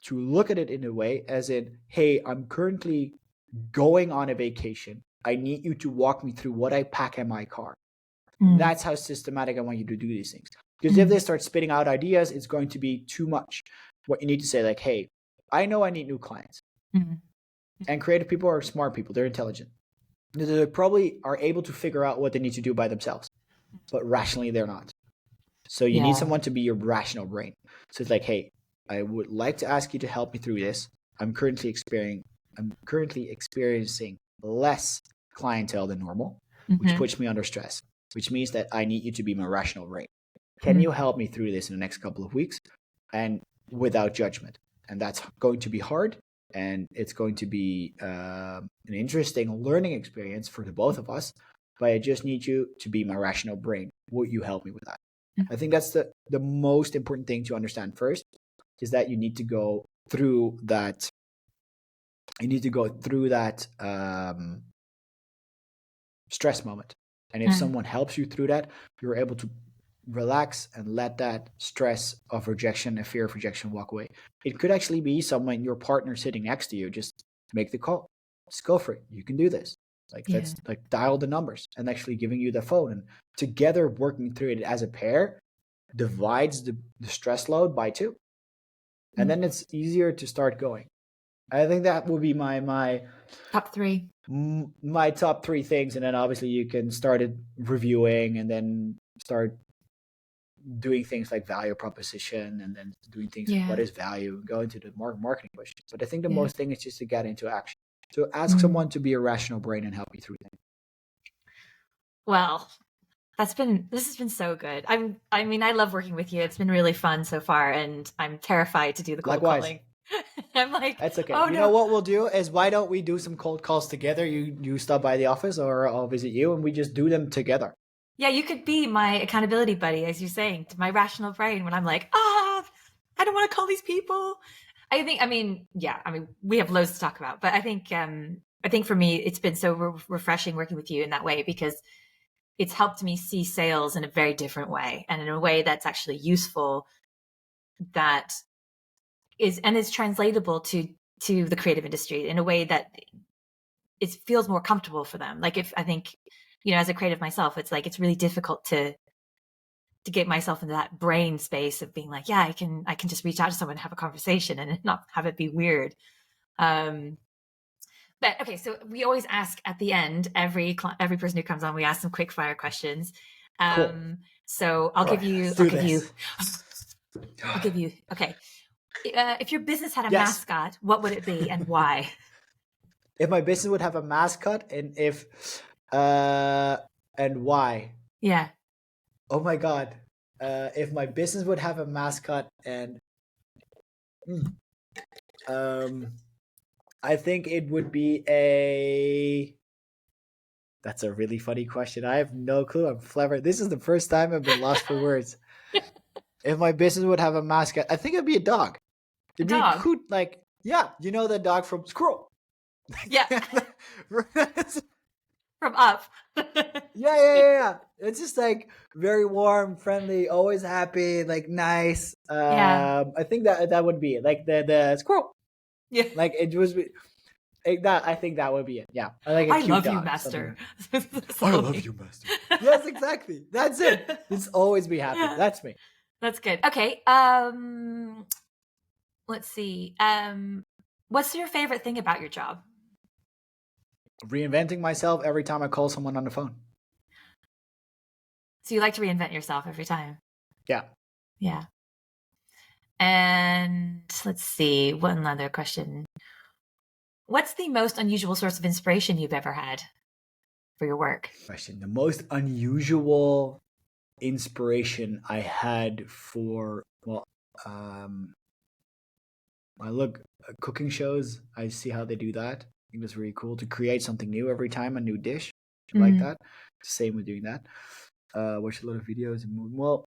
to look at it in a way as in, hey, I'm currently going on a vacation. I need you to walk me through what I pack in my car. That's how systematic I want you to do these things. Because if they start spitting out ideas, it's going to be too much. What you need to say, like, hey, I know I need new clients. And creative people are smart people. They're intelligent. They probably are able to figure out what they need to do by themselves. But rationally, they're not. So you need someone to be your rational brain. So it's like, hey, I would like to ask you to help me through this. I'm currently experiencing less clientele than normal, which puts me under stress, which means that I need you to be my rational brain. Can you help me through this in the next couple of weeks? And without judgment. And that's going to be hard. And it's going to be an interesting learning experience for the both of us. But I just need you to be my rational brain. Will you help me with that? I think that's the most important thing to understand first, is that you need to go through that. You need to go through that stress moment. And if someone helps you through that, you're able to relax and let that stress of rejection and fear of rejection walk away. It could actually be someone, your partner sitting next to you. Just make the call. Just go for it. You can do this. Like let's like dial the numbers and actually giving you the phone, and together working through it as a pair divides the stress load by 2. And then it's easier to start going. I think that would be my top 3. My top 3 things. And then obviously you can start it reviewing and then start doing things like value proposition and then doing things like what is value, go into the marketing questions. But I think the most thing is just to get into action. So ask someone to be a rational brain and help you through things. Well, this has been so good. I mean, I love working with you. It's been really fun so far, and I'm terrified to do the cold calling. I'm like, that's okay. Oh, you know what we'll do is, why don't we do some cold calls together? You stop by the office or I'll visit you and we just do them together. Yeah, you could be my accountability buddy, as you're saying, to my rational brain when I'm like, I don't want to call these people. I mean, we have loads to talk about, but I think for me, it's been so refreshing working with you in that way, because it's helped me see sales in a very different way, and in a way that's actually useful, that is translatable to the creative industry in a way that it feels more comfortable for them. Like, if I think, as a creative myself, it's like, it's really difficult to get myself into that brain space of being like, I can just reach out to someone and have a conversation and not have it be weird. But okay, so we always ask at the end, every person who comes on, we ask some quick fire questions. Cool. So I'll give you. Okay. If your business had a mascot, what would it be and why? If my business would have a mascot, and why? Yeah. Oh my God. If my business would have a mascot and I think it would be that's a really funny question. I have no clue. I'm clever. This is the first time I've been lost for words. If my business would have a mascot, I think it'd be a dog. It'd be dog? Cool, like, the dog from Squirrel. Yeah. From Up. Yeah. It's just like very warm, friendly, always happy, like nice. I think that would be it. Like the squirrel. Yeah. Like it was that. I think that would be it. Yeah. Like I love you, master. I love you, master. Yes, exactly. That's it. Just always be happy. Yeah. That's me. That's good. Okay. Let's see. What's your favorite thing about your job? Reinventing myself every time I call someone on the phone. So you like to reinvent yourself every time? Yeah. Yeah. And let's see, one other question. What's the most unusual source of inspiration you've ever had for your work? Question. The most unusual inspiration I had for, I look at cooking shows. I see how they do that. I think that's really cool to create something new every time, a new dish. Like that. Same with doing that. Watch a lot of videos and well,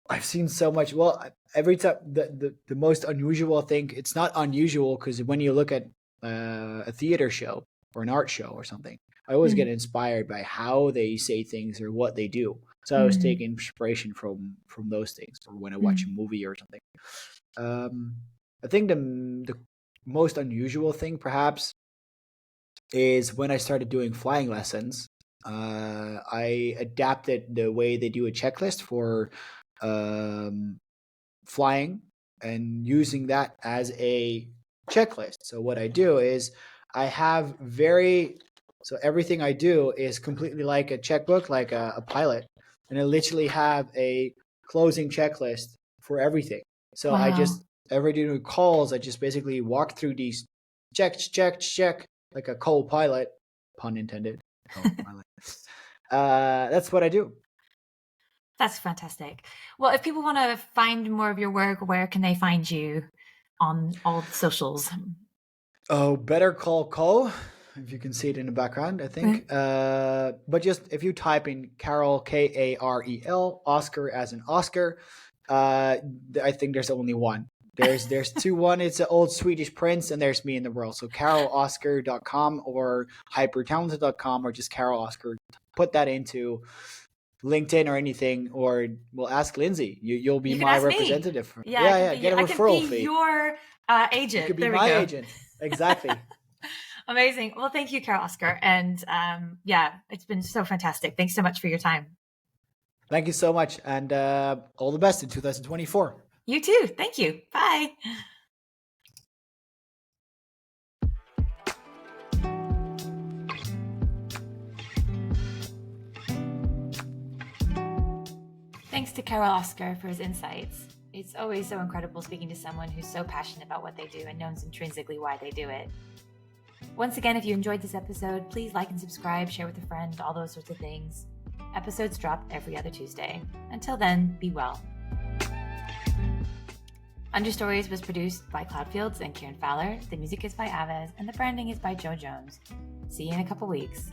I've seen so much. Well, every time the most unusual thing, it's not unusual because when you look at a theater show or an art show or something, I always get inspired by how they say things or what they do. So I was taking inspiration from those things, or when I watch a movie or something. I think the most unusual thing perhaps is when I started doing flying lessons. I adapted the way they do a checklist for flying and using that as a checklist. So what I do is I have so everything I do is completely like a checkbook, like a pilot, and I literally have a closing checklist for everything. So I just every day doing calls, I just basically walk through these check, like a co-pilot, pun intended. Co-pilot. That's what I do. That's fantastic. Well, if people want to find more of your work, where can they find you on all the socials? Oh, Better Call Cole, if you can see it in the background, I think. But just if you type in Karel, Karel, Oscar as in Oscar, I think there's only one. There's two. One, it's an old Swedish prince, and there's me in the world. So Karel-Oscar.com or hypertalented.com or just Karel-Oscar. Put that into LinkedIn or anything, or we'll ask Lindsay. You'll be my representative. Yeah, get a referral fee. Your agent. You could be my agent. Exactly. Amazing. Well, thank you, Karel-Oscar. And it's been so fantastic. Thanks so much for your time. Thank you so much. And all the best in 2024. You too. Thank you. Bye. Thanks to Karel-Oscar for his insights. It's always so incredible speaking to someone who's so passionate about what they do and knows intrinsically why they do it. Once again, if you enjoyed this episode, please like and subscribe, share with a friend, all those sorts of things. Episodes drop every other Tuesday. Until then, be well. Understories was produced by Cloudfields and Kieran Fowler. The music is by Aves, and the branding is by Joe Jones. See you in a couple weeks.